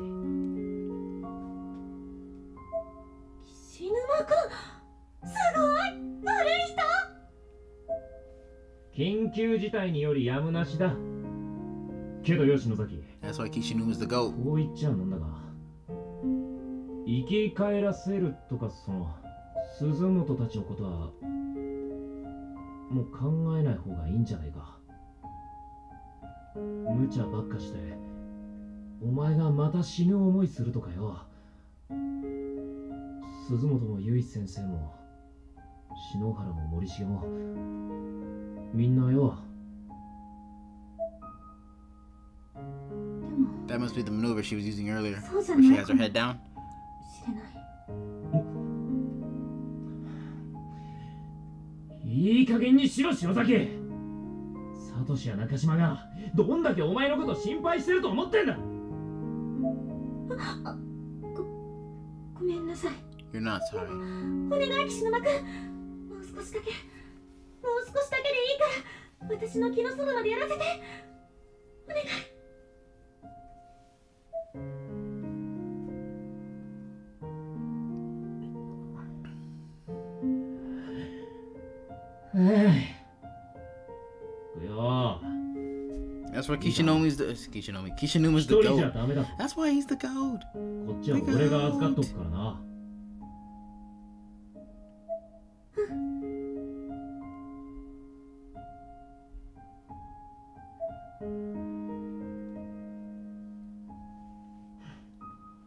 死ぬまくん、すごい悪い人。緊急事態によりやむなしだ。けどよし野崎、 That's why Kishinuma's the GOAT. こう言っちゃなんだが、生き返らせるとかその鈴本たちのことはもう考えない方がいいんじゃないか。無茶ばっかしてお前がまた死ぬ思いするとかよ。鈴本も結衣先生も篠原も森重もみんなよ。 That must be the maneuver she was using earlier, そうじゃ where she ない has か her も head down. しれない。いい加減にしろ篠崎。サトシや中島がどんだけお前のこと心配してると思ってんだ。ごめんなさい。 You're not sorry. お願い岸沼くん、もう少しだけでいいから私の気の済むまでやらせて。お願い。よ That's why Kishinuma's Kishinuma's 一 the 人じゃ GOAT. ダメだ。 That's why he's the GOAT. こっちは俺が預かっとくからな。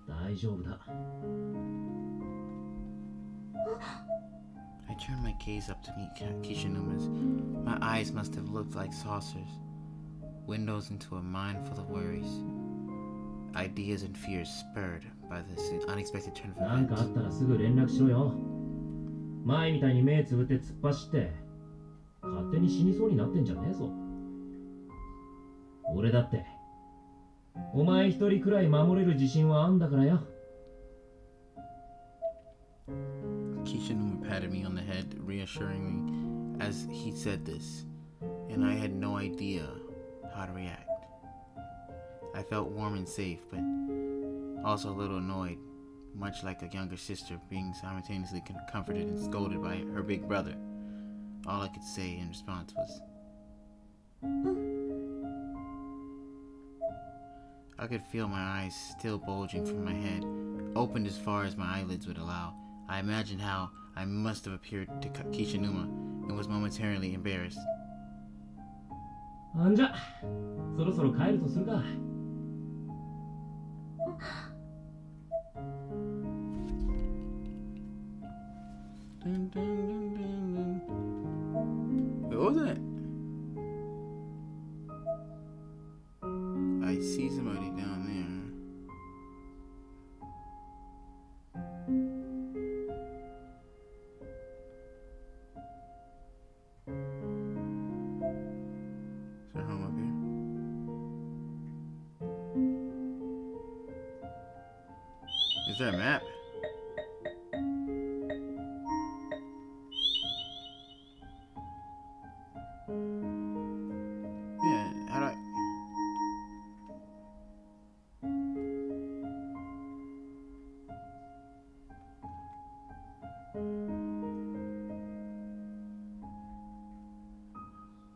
大丈夫だ。 I turned my gaze up to meet Kishinuma's. My eyes must have looked like saucers, windows into a mind full of worries. Ideas and fears spurred by this unexpected turn of なんかあっ events. たらすぐ連絡しろよ。前みたいに目つぶって突っ走って勝手に死にそうになってんじゃねえぞ。俺だってお前一人くらい守れる自信はあんだからよ。 Kishinuma patted me on the head, reassuring me as he said this, and I had no idea how to react. I felt warm and safe, but also a little annoyed, much like a younger sister being simultaneously comforted and scolded by her big brother. All I could say in response was, I could feel my eyes still bulging from my head, opened as far as my eyelids would allow. I imagined how I must have appeared to Kishinuma and was momentarily embarrassed. あんじゃそろそろ帰るとするか。Dun, dun, dun, dun, dun. Wait, what was that? I see somebody down there. Is there home up here? Is there a map? Yeah, how do I...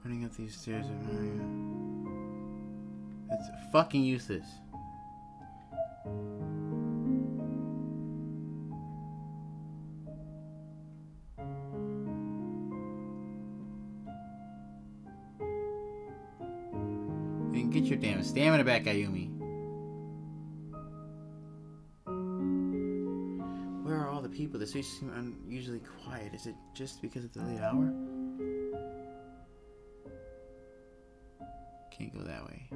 Running up these stairs of Mario. It's fucking useless. Then get your damn stamina back, Ayumi. Where are all the people? The streets seem unusually quiet. Is it just because of the late hour? Can't go that way.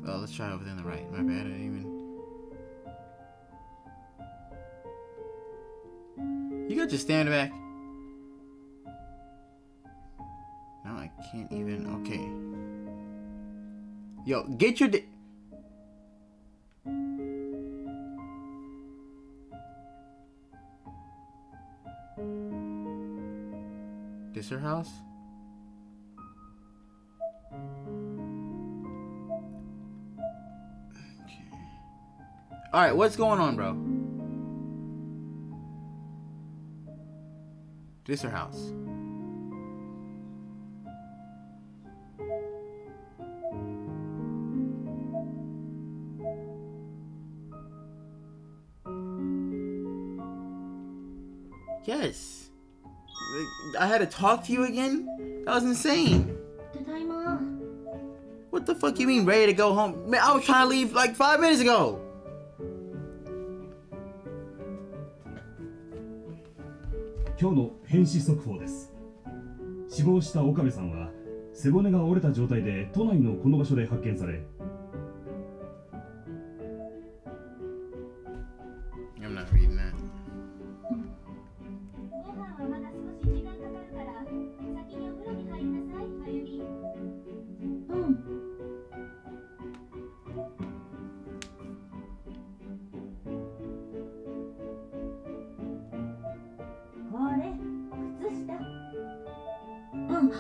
Oh, let's try over there on the right. My bad, I didn't even... You got your stamina back? No, I can't even... Okay. Yo, get your... This her house? Okay. Alright, what's going on, bro? This her house. Yes. I had to talk to you again? That was insane. What the fuck you mean ready to go home? Man, I was trying to leave like 5 minutes ago. Nowの変死速報です。死亡した岡部さんは背骨が折れた状態で都内のこの場所で発見され。I'm not reading that. ご飯はまだ少し時間かかるから先にお風呂に入りなさい、あゆみ。うん。これ、靴下。うん。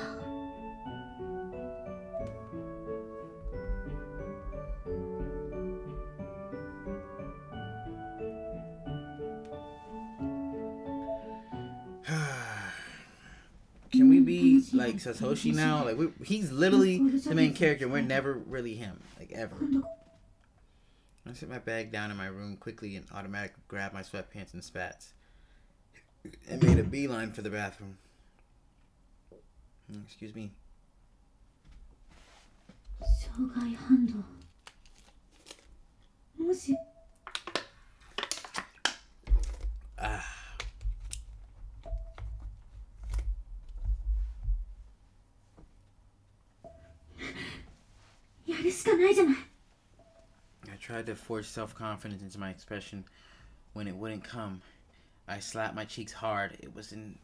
Can we be like Satoshi now? Like he's literally the main character. We're never really him, like ever. I set my bag down in my room quickly and automatically grabbed my sweatpants and spats and made a beeline for the bathroom. Excuse me. 障害反動。もし Ah. I tried to force self-confidence into my expression when it wouldn't come. I slapped my cheeks hard. It was in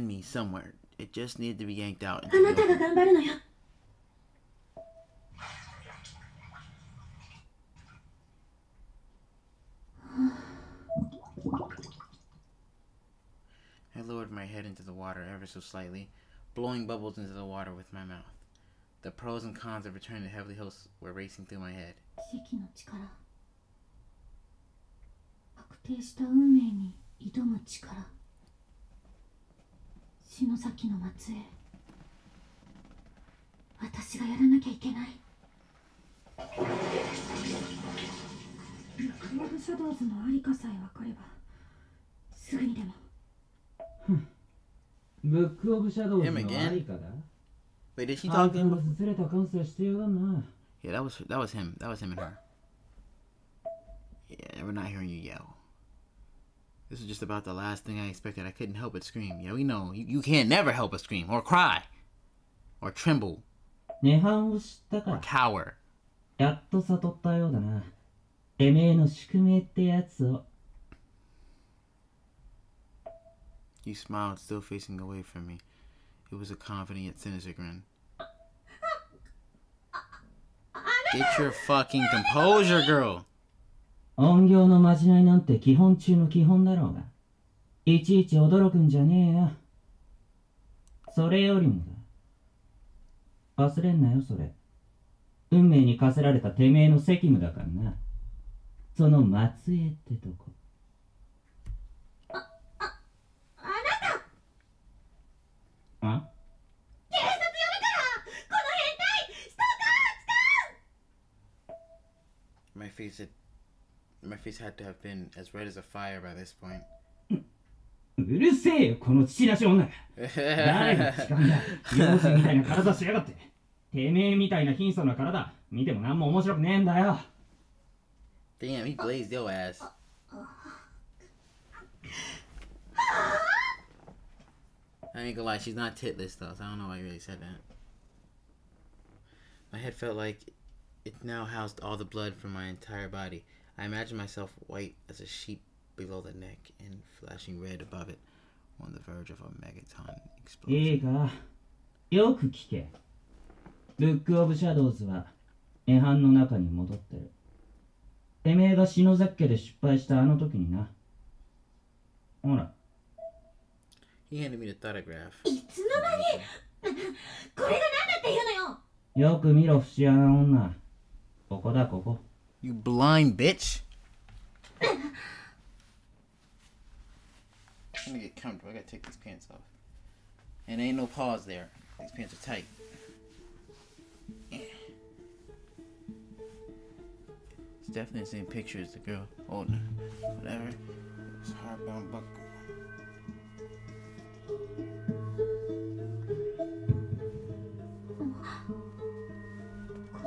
me somewhere. It just needed to be yanked out. I lowered my head into the water ever so slightly, blowing bubbles into the water with my mouth. The pros and cons of returning to Heavenly Hills were racing through my head. 奇跡の力。確定した運命に挑む力。篠崎の末裔。私がやらなきゃいけない。クラブシャドウズのありかさえ分かればすぐにでも。ブックオブシャドウズのありかだ。Wait, did she talk to him? Yeah, that was him. That was him and her. Yeah, we're not hearing you yell. This is just about the last thing I expected. I couldn't help but scream. Yeah, we know. You can't never help but scream or cry or tremble or cower. やっと悟ったようだな。てめえの宿命ってやつを。 You smiled, still facing away from me. It was a confident yet sinister grin. あな Get your fucking composure, girl. 音響のまじないなんて基本中の基本だろうが、いちいち驚くんじゃねえよ。それよりもだ。忘れんなよ、それ。運命に課せられたてめえの責務だからな。その末裔ってとこ。あなたあ警察呼ぶからこの変態ストーカー捕ま My face had to have been as red as a fire by this point. うるせえよ、この父なし女。誰が痴漢だ。妖精みたいな体しやがって。てめえみたいな貧相な体、見ても何も面白くねえんだよ。Damn, he blazed your ass. I ain't gonna lie, she's not titless though, so I don't know why you really said that. My head felt like it now housed all the blood from my entire body. I imagined myself white as a sheep below the neck and flashing red above it, on the verge of a megaton いい explosion. か、よく聞け。ブックオブシャドウズは涅槃の中に戻ってる。てめえが篠崎家で失敗したあの時にな。ほら。He handed me the photograph. いつの間にこれが何だっていうのよ。よく見ろ、節穴女。ここだ、ここ。You blind bitch! I'm gonna get comfortable. I gotta take these pants off. And ain't no pause there. These pants are tight. Yeah. It's definitely the same picture as the girl. Oh, no. Whatever. It's hardbound book. "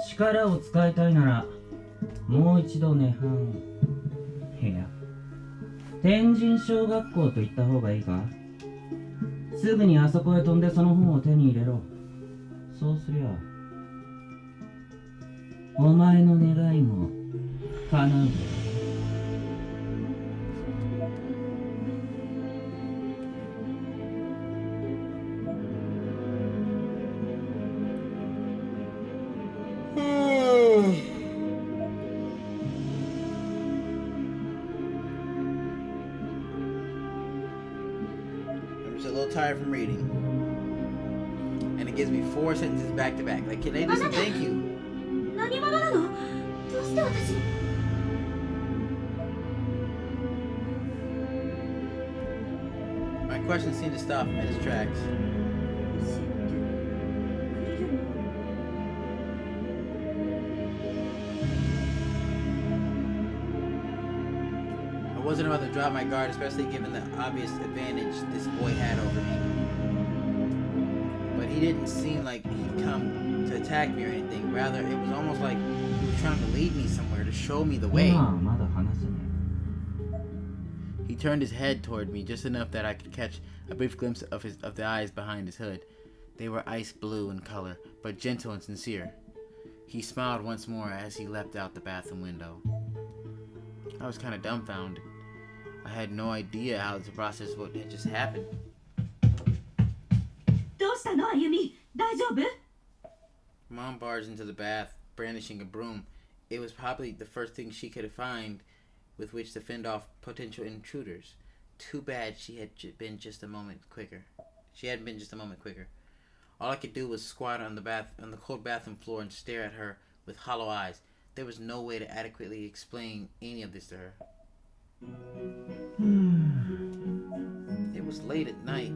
力を使いたいなら、もう一度涅槃部屋。天神小学校と言った方がいいか。すぐにあそこへ飛んでその本を手に入れろ。そうすりゃ、お前の願いも叶う。I'm just a little tired from reading. And it gives me 4 sentences back to back. Like, can they do some thank you? 何者なの？どうして私？ My question seemed to stop him in his tracks. I wasn't about to drop my guard, especially given the obvious advantage this boy had over me. But he didn't seem like he'd come to attack me or anything. Rather, it was almost like he was trying to lead me somewhere, to show me the way. まあまだ話せね He turned his head toward me just enough that I could catch a brief glimpse of the eyes behind his hood. They were ice blue in color, but gentle and sincere. He smiled once more as he leapt out the bathroom window. I was kind of dumbfounded. I had no idea how the process of what had just happened. どうしたの、あゆみ？大丈夫？ Mom barged into the bath, brandishing a broom. It was probably the first thing she could find with which to fend off potential intruders. Too bad she had been just a moment quicker. She hadn't been just a moment quicker. All I could do was squat on the cold bathroom floor and stare at her with hollow eyes. There was no way to adequately explain any of this to her. It was late at night,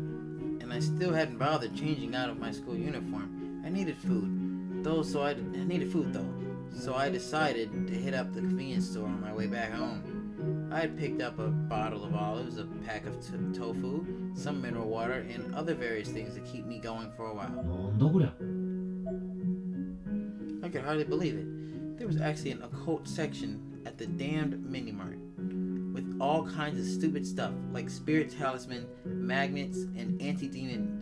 and I still hadn't bothered changing out of my school uniform. I needed food, so I decided to hit up the convenience store on my way back home. I had picked up a bottle of olives, a pack of tofu, some mineral water, and other various things to keep me going for a while. なんだこりゃ。 I could hardly believe it. There was actually an occult section at the damned mini mart with all kinds of stupid stuff like spirit talisman, magnets, and anti-demon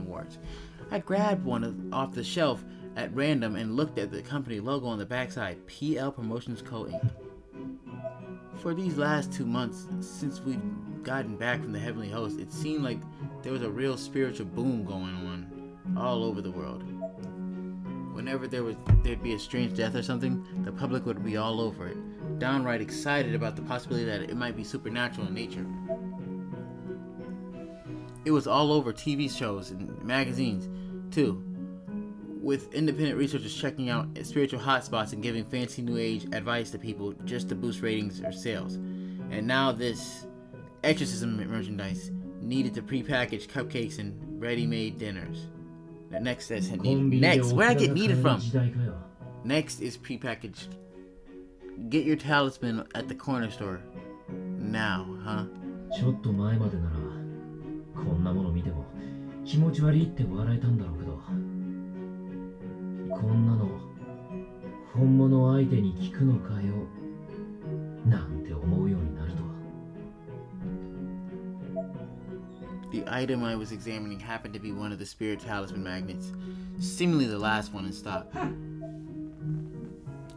wards. I grabbed one off the shelf at random and looked at the company logo on the backside, PL Promotions Co. Inc. For these last 2 months, since we'd gotten back from the Heavenly Host, it seemed like there was a real spiritual boom going on all over the world. whenever there'd be a strange death or something, the public would be all over it, downright excited about the possibility that it might be supernatural in nature. It was all over TV shows and magazines, too, with independent researchers checking out spiritual hotspots and giving fancy new age advice to people just to boost ratings or sales. And now this exorcism merchandise needed to pre-package cupcakes and ready-made dinners. The next that's next, where I get needed from? Next is pre-packaged. Get your talisman at the corner store. Now, huh? ちょっと前までならこんなもの見ても気持ち悪いって笑えたんだろうけど、こんなの本物相手に聞くのかよなんて思うようになるとは。The item I was examining happened to be one of the spirit talisman magnets, seemingly the last one in stock.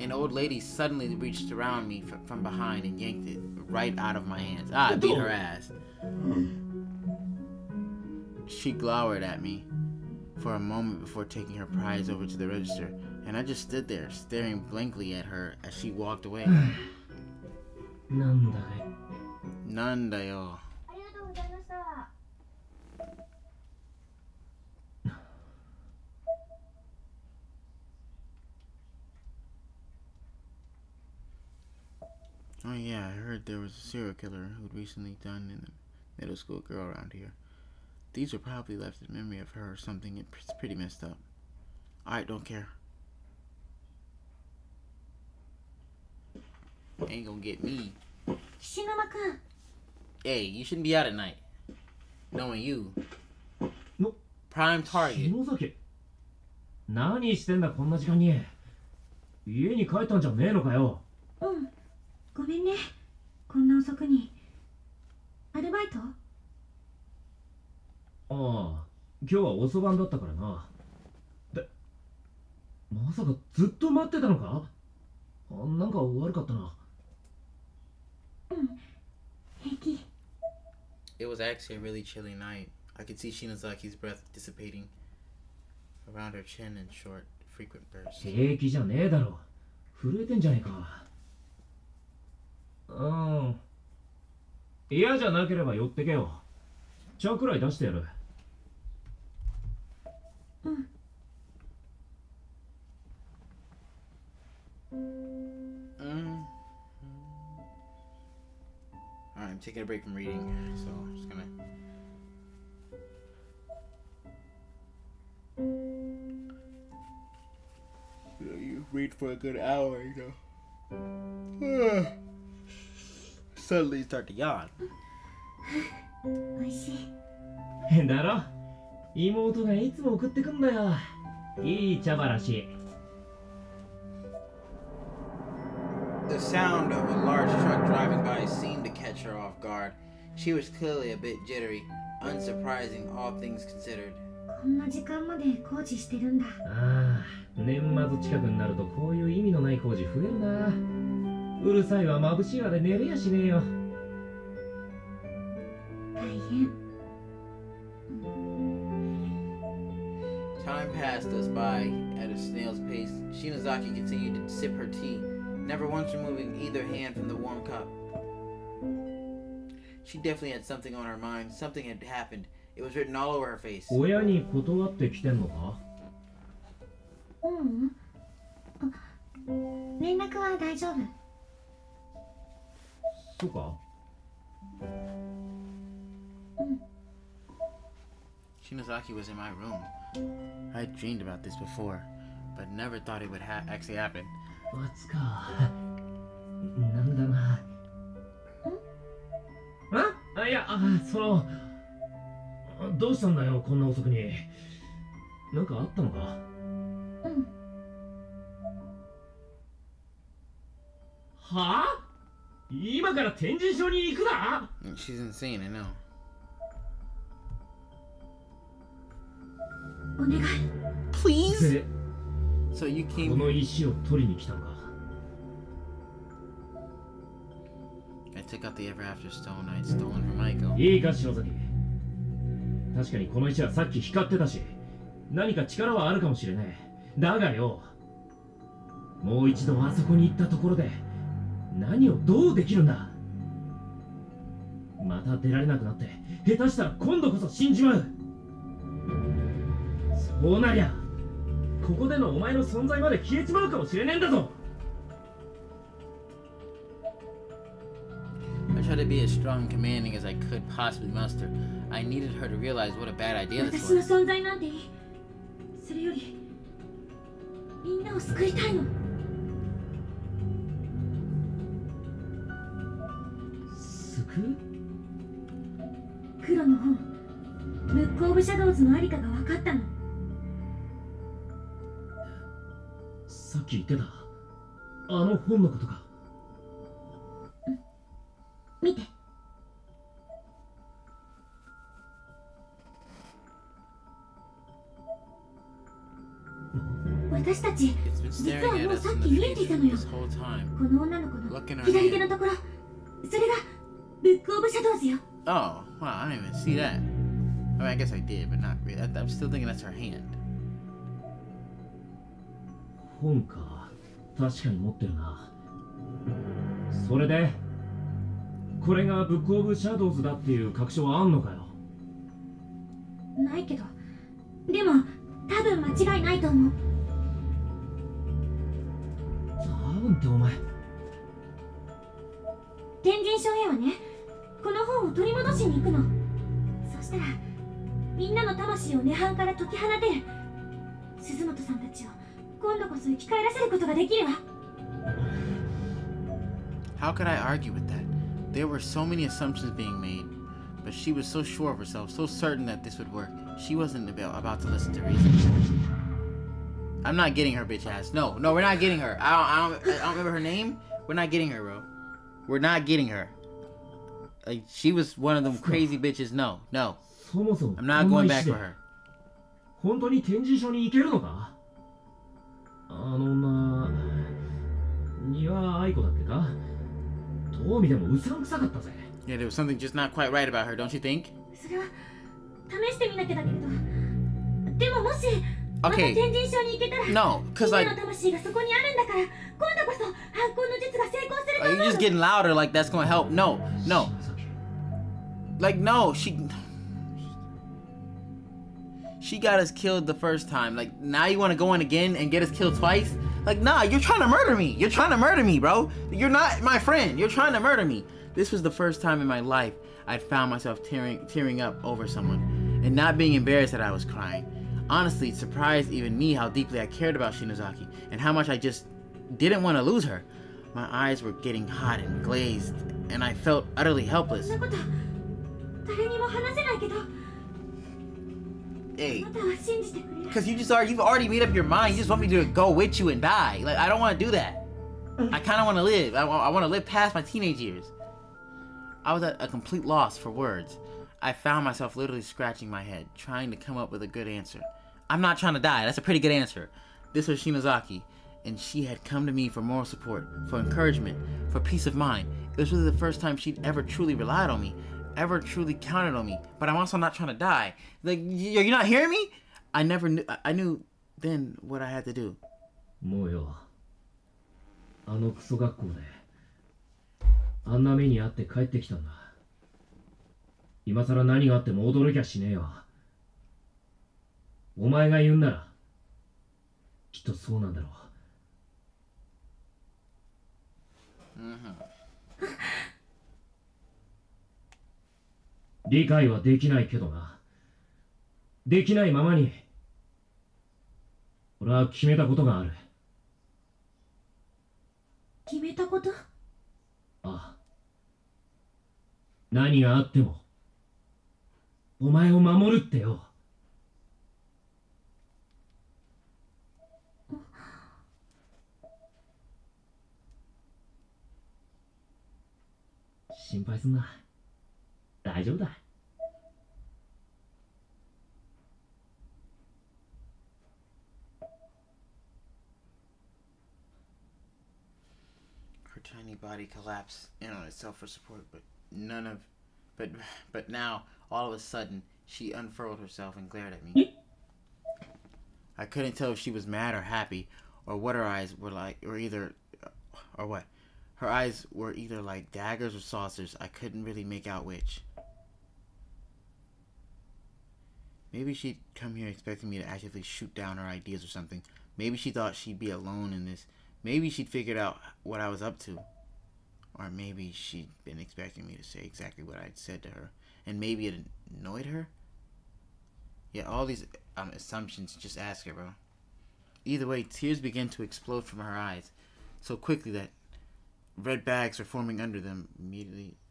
An old lady suddenly reached around me from behind and yanked it right out of my hands. I beat her ass. She glowered at me for a moment before taking her prize over to the register, and I just stood there, staring blankly at her as she walked away. なんだい。なんだよ。ありがとうございました。Oh yeah, I heard there was a serial killer who'd recently done in a middle school girl around here. These were probably left in memory of her or something. It's pretty messed up. Alright, don't care. Ain't gonna get me. 菱沼くん。 Hey, you shouldn't be out at night. Knowing you. No. Prime target. 篠崎、何してんだこんな時間に。家に帰ったんじゃねえのかよ。うん、ごめんね、こんな遅くに。アルバイト？ああ、今日は遅番だったからな。で、まさかずっと待ってたのか？なんか悪かったな。うん、平気。It was actually a really chilly night. I could see Shinazaki's breath dissipating around her chin in short, frequent bursts. 平気じゃねえだろ。震えてんじゃねえか。うん。嫌じゃなければ寄ってけよ。茶くらい出してやる。うん。Alright, I'm taking a break from reading, so I'm just gonna. You read for a good hour, you know. Suddenly start to yawn. おいしい。変だろ。妹がいつも送ってくんだよ。いい茶話。The sound of a large truck driving by seemed to catch her off guard. She was clearly a bit jittery, unsurprising, all things considered. こんな時間まで工事してるんだ。ああ、年末近くになるとこういう意味のない工事増えるな。うるさいわ、眩しいわで寝れやしねえよ。大変。Time passed us by at a snail's pace. Shinozaki continued to sip her tea, never once removing either hand from the warm cup. She definitely had something on her mind. Something had happened. It was written all over her face. 親に断ってきてんのか？ううん。あ、連絡は大丈夫。そうか？うん。Shinozaki was in my room. I had dreamed about this before, but never thought it would actually happen. 松か。なんだな。あ、いや、どうしたんだよ、こんな遅くに。なんかあったのか？うん。はあ？今から天神賞に行くな。 She's insane, I know. お願い。 Please? で、 So you こ came の石を取りに来たのか。I took out the ever after stone I'd stolen from Aiko. いいか、篠崎。確かにこの石はさっき光ってたし、何か力はあるかもしれねえ。だがよ、もう一度あそこに行ったところで何をどうできるんだ。また出られなくなって下手したら今度こそ死んじまう。そうなりゃここでのお前の存在まで消えちまうかもしれねえんだぞ。I tried to be as strong and commanding as I could possibly muster. I needed her to realize what a bad idea this 私の was. 存在なんていい。それよりみんなを救いたいの。救う？黒の本、ブック・オブ・シャドウズのありかが分かったの。さっき言ってたあの本のことか。見て。私たち It's been 実は staring も at う us さっ in き the 見えてい face たのよ。 this whole time. この女の子の Look in her 左手 hand. のところ、それがブック・オブ・シャドウズよ。 Oh, wow, I didn't even see that. I mean, I guess I did, but not really. I'm still thinking that's her hand. 本か、確かに持ってるな。それでこれがブックオブシャドウズだっていう確証はあんのかよ。ないけど、でも多分間違いないと思う。多分ってお前。天神賞へはね、この本を取り戻しに行くの。そしたらみんなの魂を涅槃から解き放てる。鈴本さんたちを今度こそ生き返らせることができるわ。 How could I argue with that? There were so many assumptions being made, but she was so sure of herself, so certain that this would work. She wasn't about to listen to reason. I'm not getting her, bitch ass. No, we're not getting her. I don't remember her name. We're not getting her, bro. We're not getting her. Like, she was one of them crazy bitches. No. そもそも I'm not going back for her. 本当に天神賞に行けるのか。あの女、庭愛子だっけか。どう見てもうさんくさかったぜ。 Yeah, there was something just not quite right about her, don't you think? それは試してみなきゃだけれど、でももしまた Okay. 天神賞に行けたら、 No, み cause んな like, の魂がそこにあるんだから、今度こそ発行の術が成功すると are 思 you う just の。 getting louder like that's gonna help? No. Like, no, she got us killed the first time. Like, now you want to go in again and get us killed twice? Like, nah, you're trying to murder me. You're trying to murder me, bro. You're not my friend. You're trying to murder me. This was the first time in my life I'd found myself tearing up over someone and not being embarrassed that I was crying. Honestly, it surprised even me how deeply I cared about Shinozaki and how much I just didn't want to lose her. My eyes were getting hot and glazed, and I felt utterly helpless. そんなこと誰にも話せないけど、 Hey, あなたは信じてくれる。 because you've already made up your mind. You just want me to go with you and die. Like, I don't want to do that. I kind of want to live. I want to live past my teenage years. I was at a complete loss for words. I found myself literally scratching my head, trying to come up with a good answer. I'm not trying to die. That's a pretty good answer. This was Shinozaki, and she had come to me for moral support, for encouragement, for peace of mind. It was really the first time she'd ever truly relied on me, ever truly counted on me. But I'm also not trying to die. Like, you're not hearing me? I knew then what I had to do. もうよ、あのクソ学校であんな目にあって帰ってきたんだ。今さら何があっても驚きゃしねえよ。お前が言うんならきっとそうなんだろう。理解はできないけどな。できないままに俺は決めたことがある。決めたこと？ああ。何があってもお前を守るってよ。心配すんな。大丈夫だ。Her tiny body collapsed in on itself for support, but now, all of a sudden, she unfurled herself and glared at me. I couldn't tell if she was mad or happy, or what her eyes were like, or what. Her eyes were either like daggers or saucers. I couldn't really make out which. Maybe she'd come here expecting me to actively shoot down her ideas or something. Maybe she thought she'd be alone in this. Maybe she'd figured out what I was up to. Or maybe she'd been expecting me to say exactly what I'd said to her. And maybe it annoyed her. Yeah, all these assumptions, just ask her, bro. Either way, tears began to explode from her eyes. So quickly that red bags were forming under them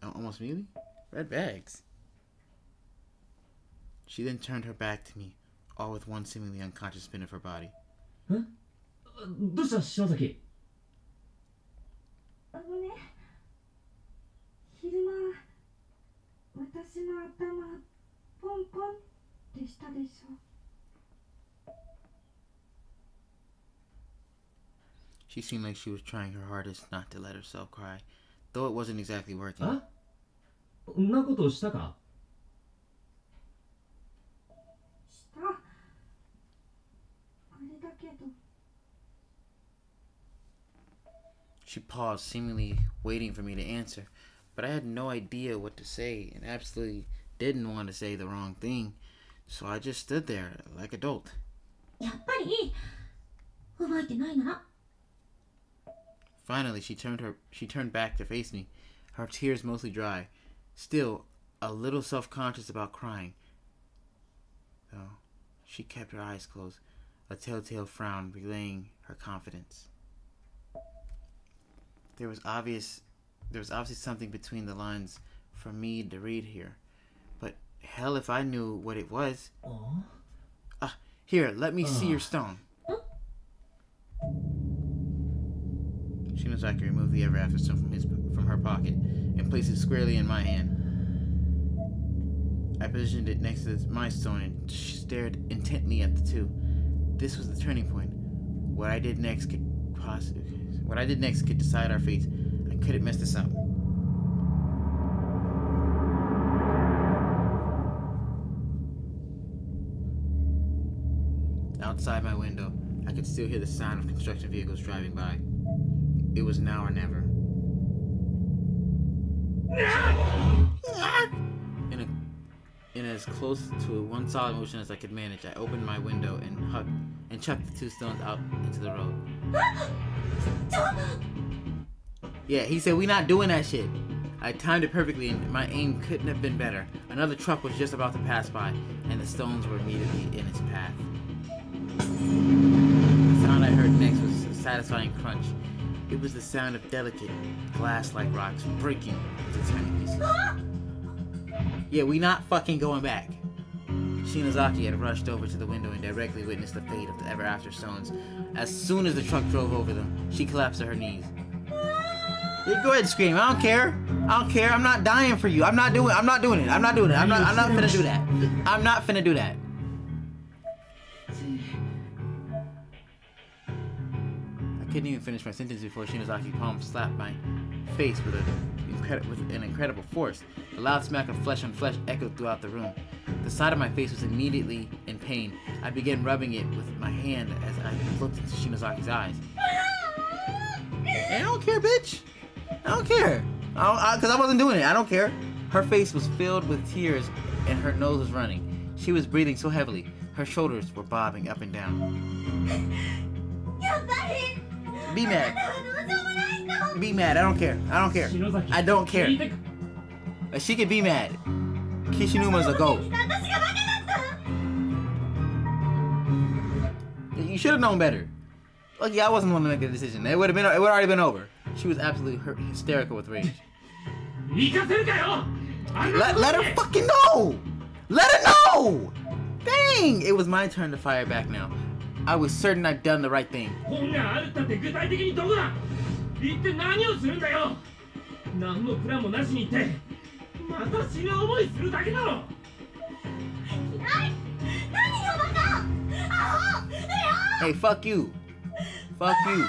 almost immediately? Red bags. She then turned her back to me, all with one seemingly unconscious spin of her body. Huh? どうした篠崎？ね、昼間私の頭ポンポンってしたでしょ。She seemed like she was trying her hardest not to let herself cry, though it wasn't exactly working. あ？そんなことをしたか？した。あれだけど。She paused, seemingly waiting for me to answer, but I had no idea what to say and absolutely didn't want to say the wrong thing, so I just stood there like a dolt. やっぱり覚えてないなら。Finally, she turned back to face me, her tears mostly dry, still a little self-conscious about crying. Though she kept her eyes closed, a telltale frown relaying her confidence. There was obviously something between the lines for me to read here, but hell if I knew what it was. Here, let me see your stone. Shinozaki removed the ever-after stone from her pocket and placed it squarely in my hand. I positioned it next to my stone and stared intently at the two. This was the turning point. What I did next could decide our fates. I couldn't mess this up. Outside my window, I could still hear the sound of construction vehicles driving by. It was now or never. In as close to one solid motion as I could manage, I opened my window and chucked the two stones out into the road. Yeah, he said, "We not doing that shit." I timed it perfectly and my aim couldn't have been better. Another truck was just about to pass by and the stones were immediately in its path. The sound I heard next was a satisfying crunch. It was the sound of delicate, glass-like rocks breaking into tiny pieces. Yeah, we not fucking going back. Shinozaki had rushed over to the window and directly witnessed the fate of the ever-after stones. As soon as the truck drove over them, she collapsed to her knees. Yeah, go ahead and scream. I don't care. I don't care. I'm not dying for you. I'm not doing it. I'm not finna do that. I'm not finna do that. I couldn't even finish my sentence before Shinozaki's palm slapped my face with an incredible force. The loud smack of flesh on flesh echoed throughout the room. The side of my face was immediately in pain. I began rubbing it with my hand as I looked into Shinozaki's eyes. I don't care, bitch. I don't care. Because I wasn't doing it. I don't care. Her face was filled with tears and her nose was running. She was breathing so heavily. Her shoulders were bobbing up and down. Be mad. Be mad. I don't care. I don't care. I don't care. She could be mad. Kishinuma's a goat. You should have known better. Lucky I wasn't the one to make the decision. It would already been over. She was absolutely hysterical with rage. Let her fucking know! Let her know! Dang! It was my turn to fire back now. I was certain I'd done the right thing. Hey, fuck you. Fuck you.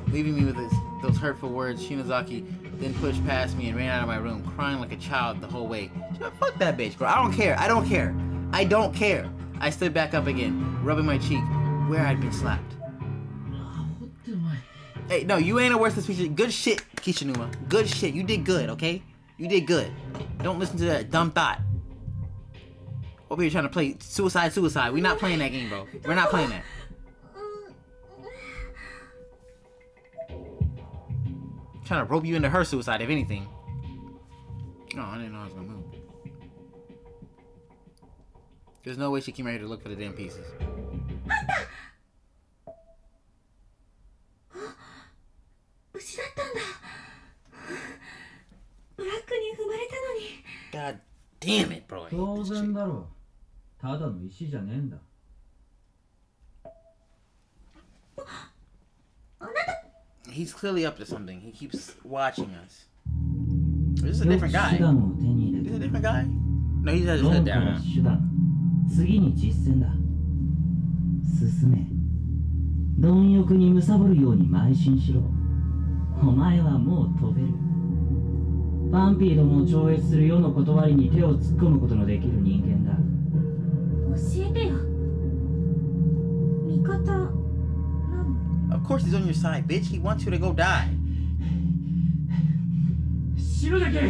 Leaving me with those hurtful words, Shinozaki then pushed past me and ran out of my room, crying like a child the whole way. Fuck that bitch, bro. I don't care. I don't care. I don't care. I stood back up again, rubbing my cheek, where I'd been slapped. Hey, no, you ain't a worthless piece of good shit, Kishinuma. Good shit. You did good, okay? You did good. Don't listen to that dumb thought. Over here trying to play suicide. We not playing that game, bro. We're not playing that. Trying to rope you into her suicide, if anything. Oh, I didn't know I was gonna move. There's no way she came right here to look for the damn pieces. God damn it, bro. I hate this chick. ただの石じゃねえんだ。He's clearly up to something. He keeps watching us. This is a different guy. This is a different guy? No, he has his head down. 次に実践だ。進め。貪欲に貪るように邁進しろ。お前はもう飛べる。パンピーどもを超越する世の断りに手を突っ込むことのできる人間だ。教えてよ。味方なの？ Of course he's on your side, bitch. He wants you to go die. 死ぬだけ。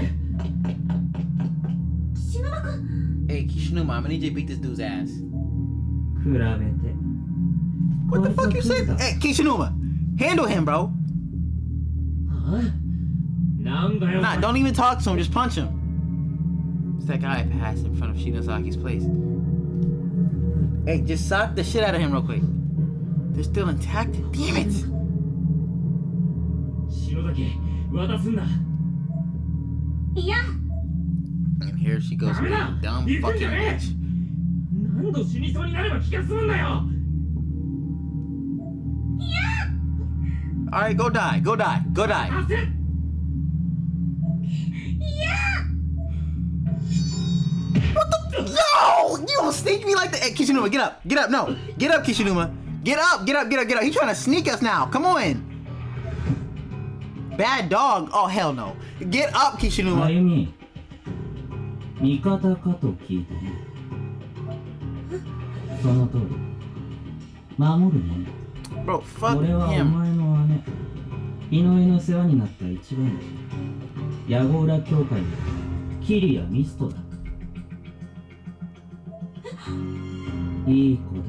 Kishinuma君。 Hey, Kishinuma, I'm gonna need you to beat this dude's ass. 比べて。What the fuck you say? Hey, Kishinuma, handle him, bro. Nah, don't even talk to him. Just punch him. It's that guy I passed in front of Shinosaki's place. Hey, just sock the shit out of him real quick. They're still intact? Damn it! And here she goes with a dumb fucking bitch. Alright, go die. Go die. Go die. What the? No! You don't sneak me like that. Hey, Kishinuma, get up. Get up. No. Get up, Kishinuma. Get up. Get up. Get up. Get up. He's trying to sneak us now. Come on. Bad dog. Oh, hell no. Get up, Kishinuma. Ayumi. 味方かと聞いてね。その通り。守るもんだ。Bro, fuck 俺はお him. 前の姉。井上の世話になった一番弟。野号浦教会のキリアミストだ。いい子だ。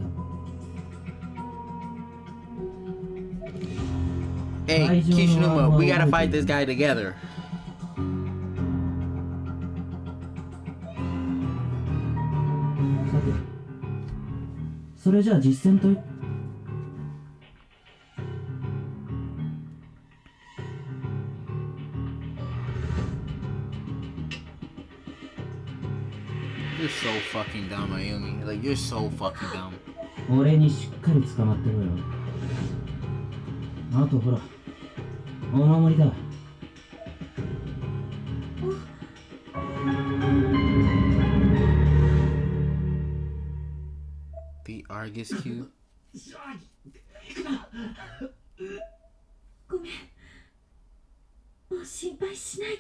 Hey, Kishinuma, we gotta fight this guy together. さて、それじゃあ実践とい。 You're so fucking dumb, Ayumi. Like, you're so fucking dumb. 俺にしっかり捕まってろよ。あとほら、お守りだ。The Argus Cube. ごめん。もう心配しないで。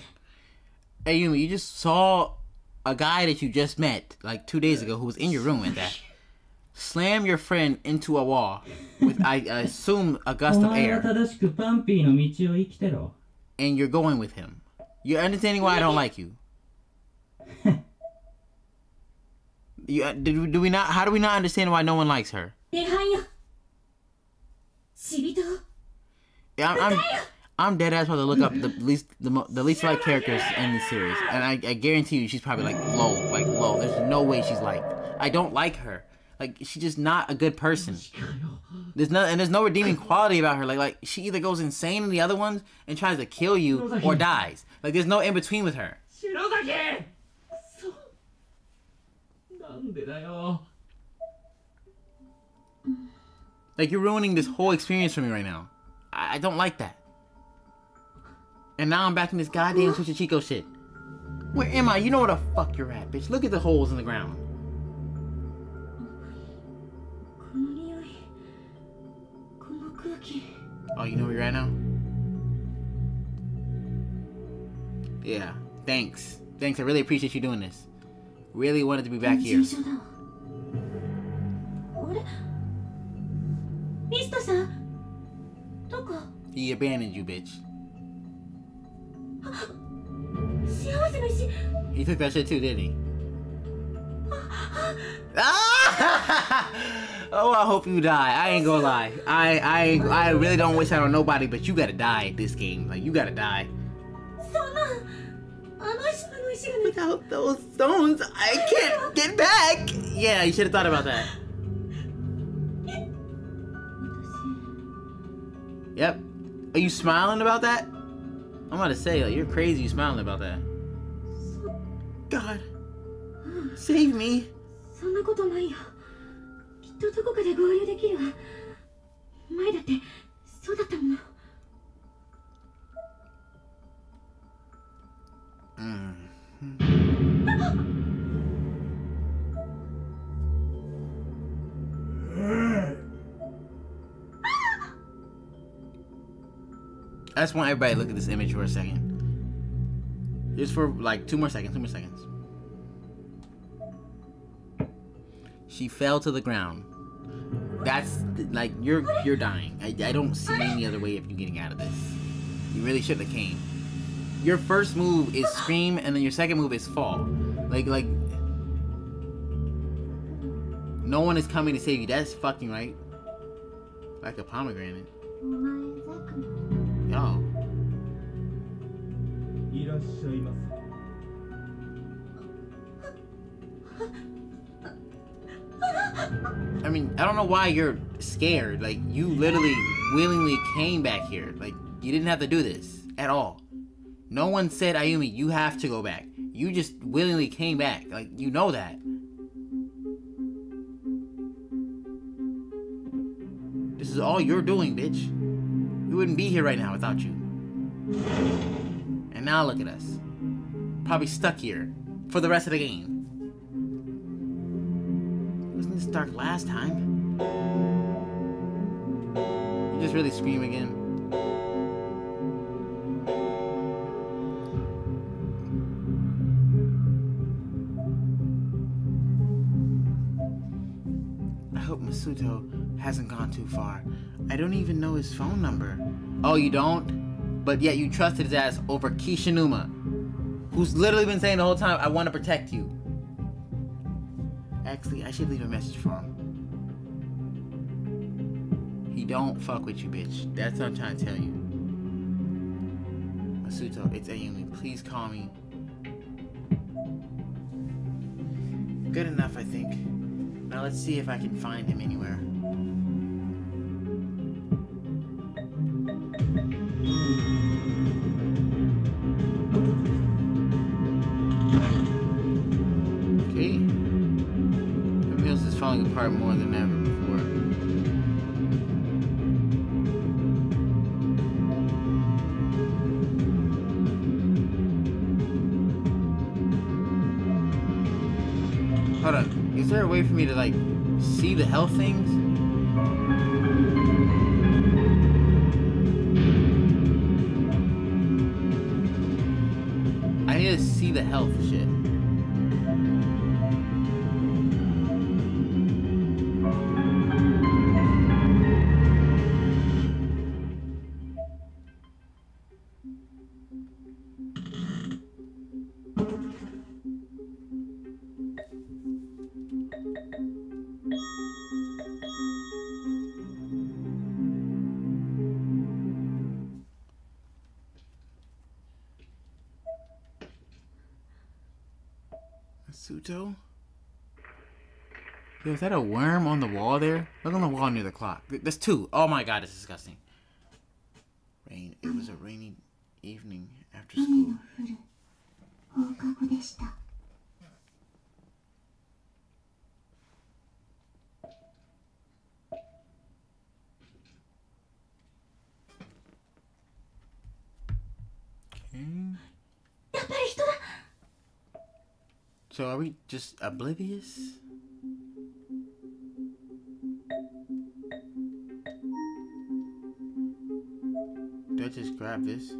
Ayumi, you just saw a guy that you just met like 2 days ago who was in your room with that. Slam your friend into a wall with, I assume, a gust of air. 正しくパンピーの道を生きてろ。 And you're going with him. You're understanding why I don't like you. Do we not? How do we not understand why no one likes her? Yeah, I'm dead ass about to look up the least liked characters in the series, and I guarantee you she's probably like low. There's no way she's liked. I don't like her. Like, she's just not a good person. There's no redeeming quality about her. Like she either goes insane in the other ones and tries to kill you or dies. Like, there's no in between with her. Like, you're ruining this whole experience for me right now. I don't like that. And now I'm back in this goddamn Suchichiko shit. Where am I? You know where the fuck you're at, bitch. Look at the holes in the ground. Oh, you know where you're at now? Yeah. Thanks. Thanks, I really appreciate you doing this. Really wanted to be back here. 人さんどこ？ He abandoned you, bitch. 幸せの石。 He took that shit too, didn't he? Ah! Oh, I hope you die. I ain't gonna lie. I really don't wish that on nobody, but you gotta die at this game. Like, you gotta die. そんなあの石の石がね。 Without those stones, I can't get back. Yeah, you should have thought about that. Yep. Are you smiling about that? I'm about to say, like, you're crazy. You smiling about that? God, save me. そんなことないよ。きっとどこかで合流できるわ。前だってそうだったもの。I just want everybody to look at this image for a second. Just for like 2 more seconds, 2 more seconds. She fell to the ground. That's like you're dying. I don't see any other way of you getting out of this. You really shouldn't have came. Your first move is scream, and then your second move is fall. Like no one is coming to save you. That's fucking right. Like a pomegranate. お前ザク Yo. いらっしゃいませ。 I mean, I don't know why you're scared. Like, you literally willingly came back here. Like, you didn't have to do this at all. No one said, Ayumi, you have to go back. You just willingly came back. Like, you know that. This is all you're doing, bitch. We wouldn't be here right now without you. And now look at us. Probably stuck here for the rest of the game. Wasn't this dark last time? You just really scream again. I hope Masuto hasn't gone too far. I don't even know his phone number. Oh, you don't? But yet you trusted his ass over Kishinuma, who's literally been saying the whole time, I want to protect you. Actually, I should leave a message for him. He don't fuck with you, bitch. That's what I'm trying to tell you. Masuto, it's Ayumi. Please call me. Good enough, I think. Now let's see if I can find him anywhere. Okay. The Mills is falling apart more than ever before. Hold on. Is there a way for me to, like, see the health things? I need to see the health shit. Masuto? Yo, is that a worm on the wall there? Look on the wall near the clock. There's 2. Oh my god, it's disgusting. Rain. It was a rainy evening after 雨 school. の降る放課後でした Okay. やっぱり人だ。 So are we just oblivious? Do I just grab this?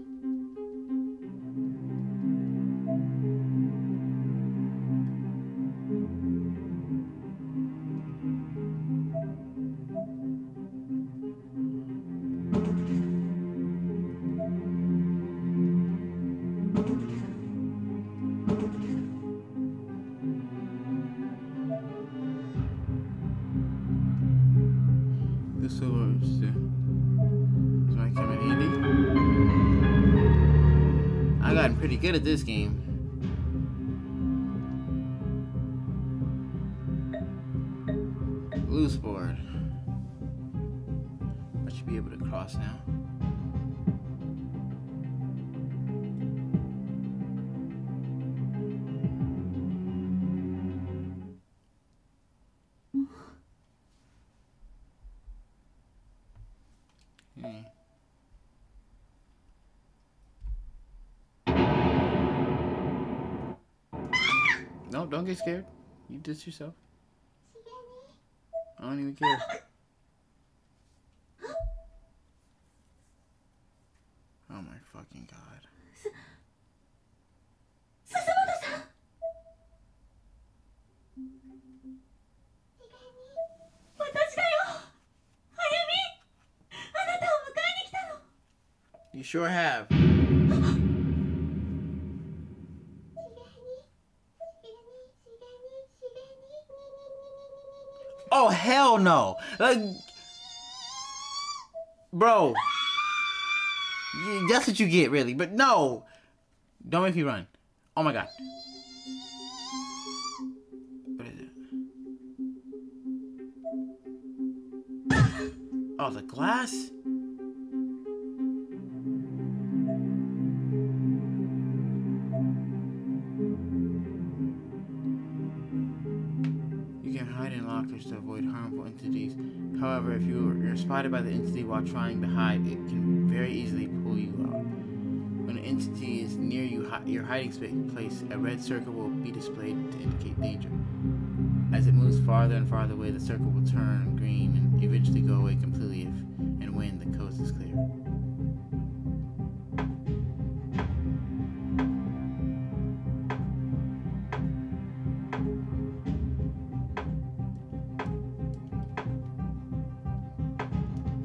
Swords. This might come in handy. I've gotten pretty good at this game. Loose board. I should be able to cross now. No, don't get scared. You did this yourself. I don't even care. Oh my fucking god. Suzumoto-san! 私だよ Ayumi! あなたを迎えに来たの You sure have. Oh hell no! Like, bro, that's what you get, really. But no, don't make me run. Oh my god. What is it? Oh, the glass. Hide in lockers to avoid harmful entities. However, if you're spotted by the entity while trying to hide, it can very easily pull you out. When an entity is near your hiding place, a red circle will be displayed to indicate danger. As it moves farther and farther away, the circle will turn green and eventually go away completely if and when the coast is clear.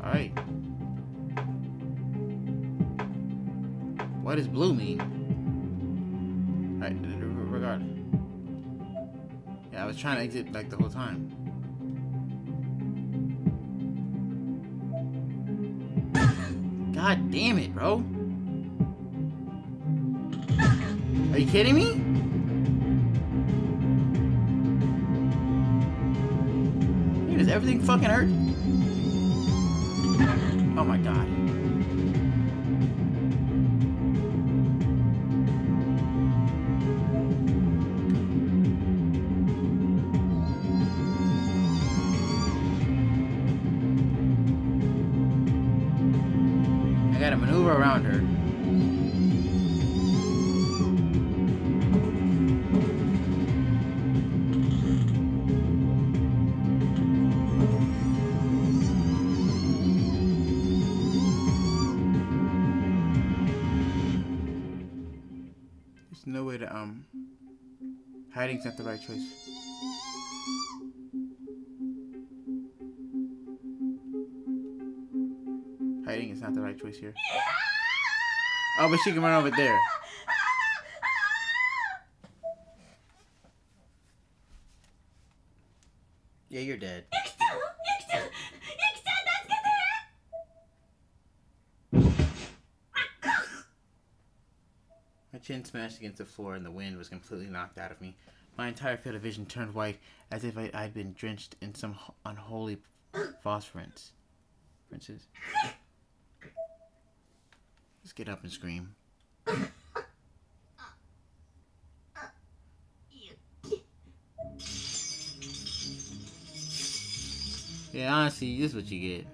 Alright. What does blue mean? Alright, regardless. Yeah, I was trying to exit like the whole time. God damn it, bro. Are you kidding me? Hey, does everything fucking hurt? Oh my god. I gotta maneuver around her. No way to hiding's not the right choice. Hiding is not the right choice here. Oh, but she can run over there. Yeah, you're dead. My chin smashed against the floor and the wind was completely knocked out of me. My entire field of vision turned white as if I'd been drenched in some unholy phosphorus. Princess. Let's get up and scream. Yeah, honestly, this is what you get.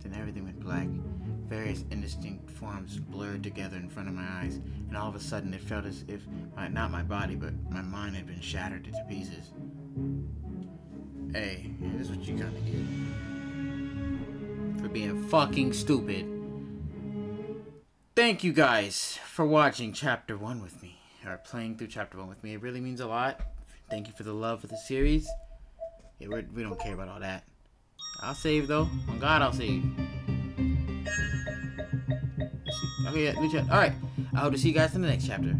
Then everything went black. Various indistinct forms blurred together in front of my eyes, and all of a sudden it felt as if, not my body, but my mind had been shattered into pieces. Hey, this is what you gotta get. For being fucking stupid. Thank you guys for watching Chapter 1 with me, or playing through Chapter 1 with me. It really means a lot. Thank you for the love for the series. Yeah, we don't care about all that. I'll save though. On God, I'll save. Okay, yeah, good chat. Alright, I hope to see you guys in the next chapter.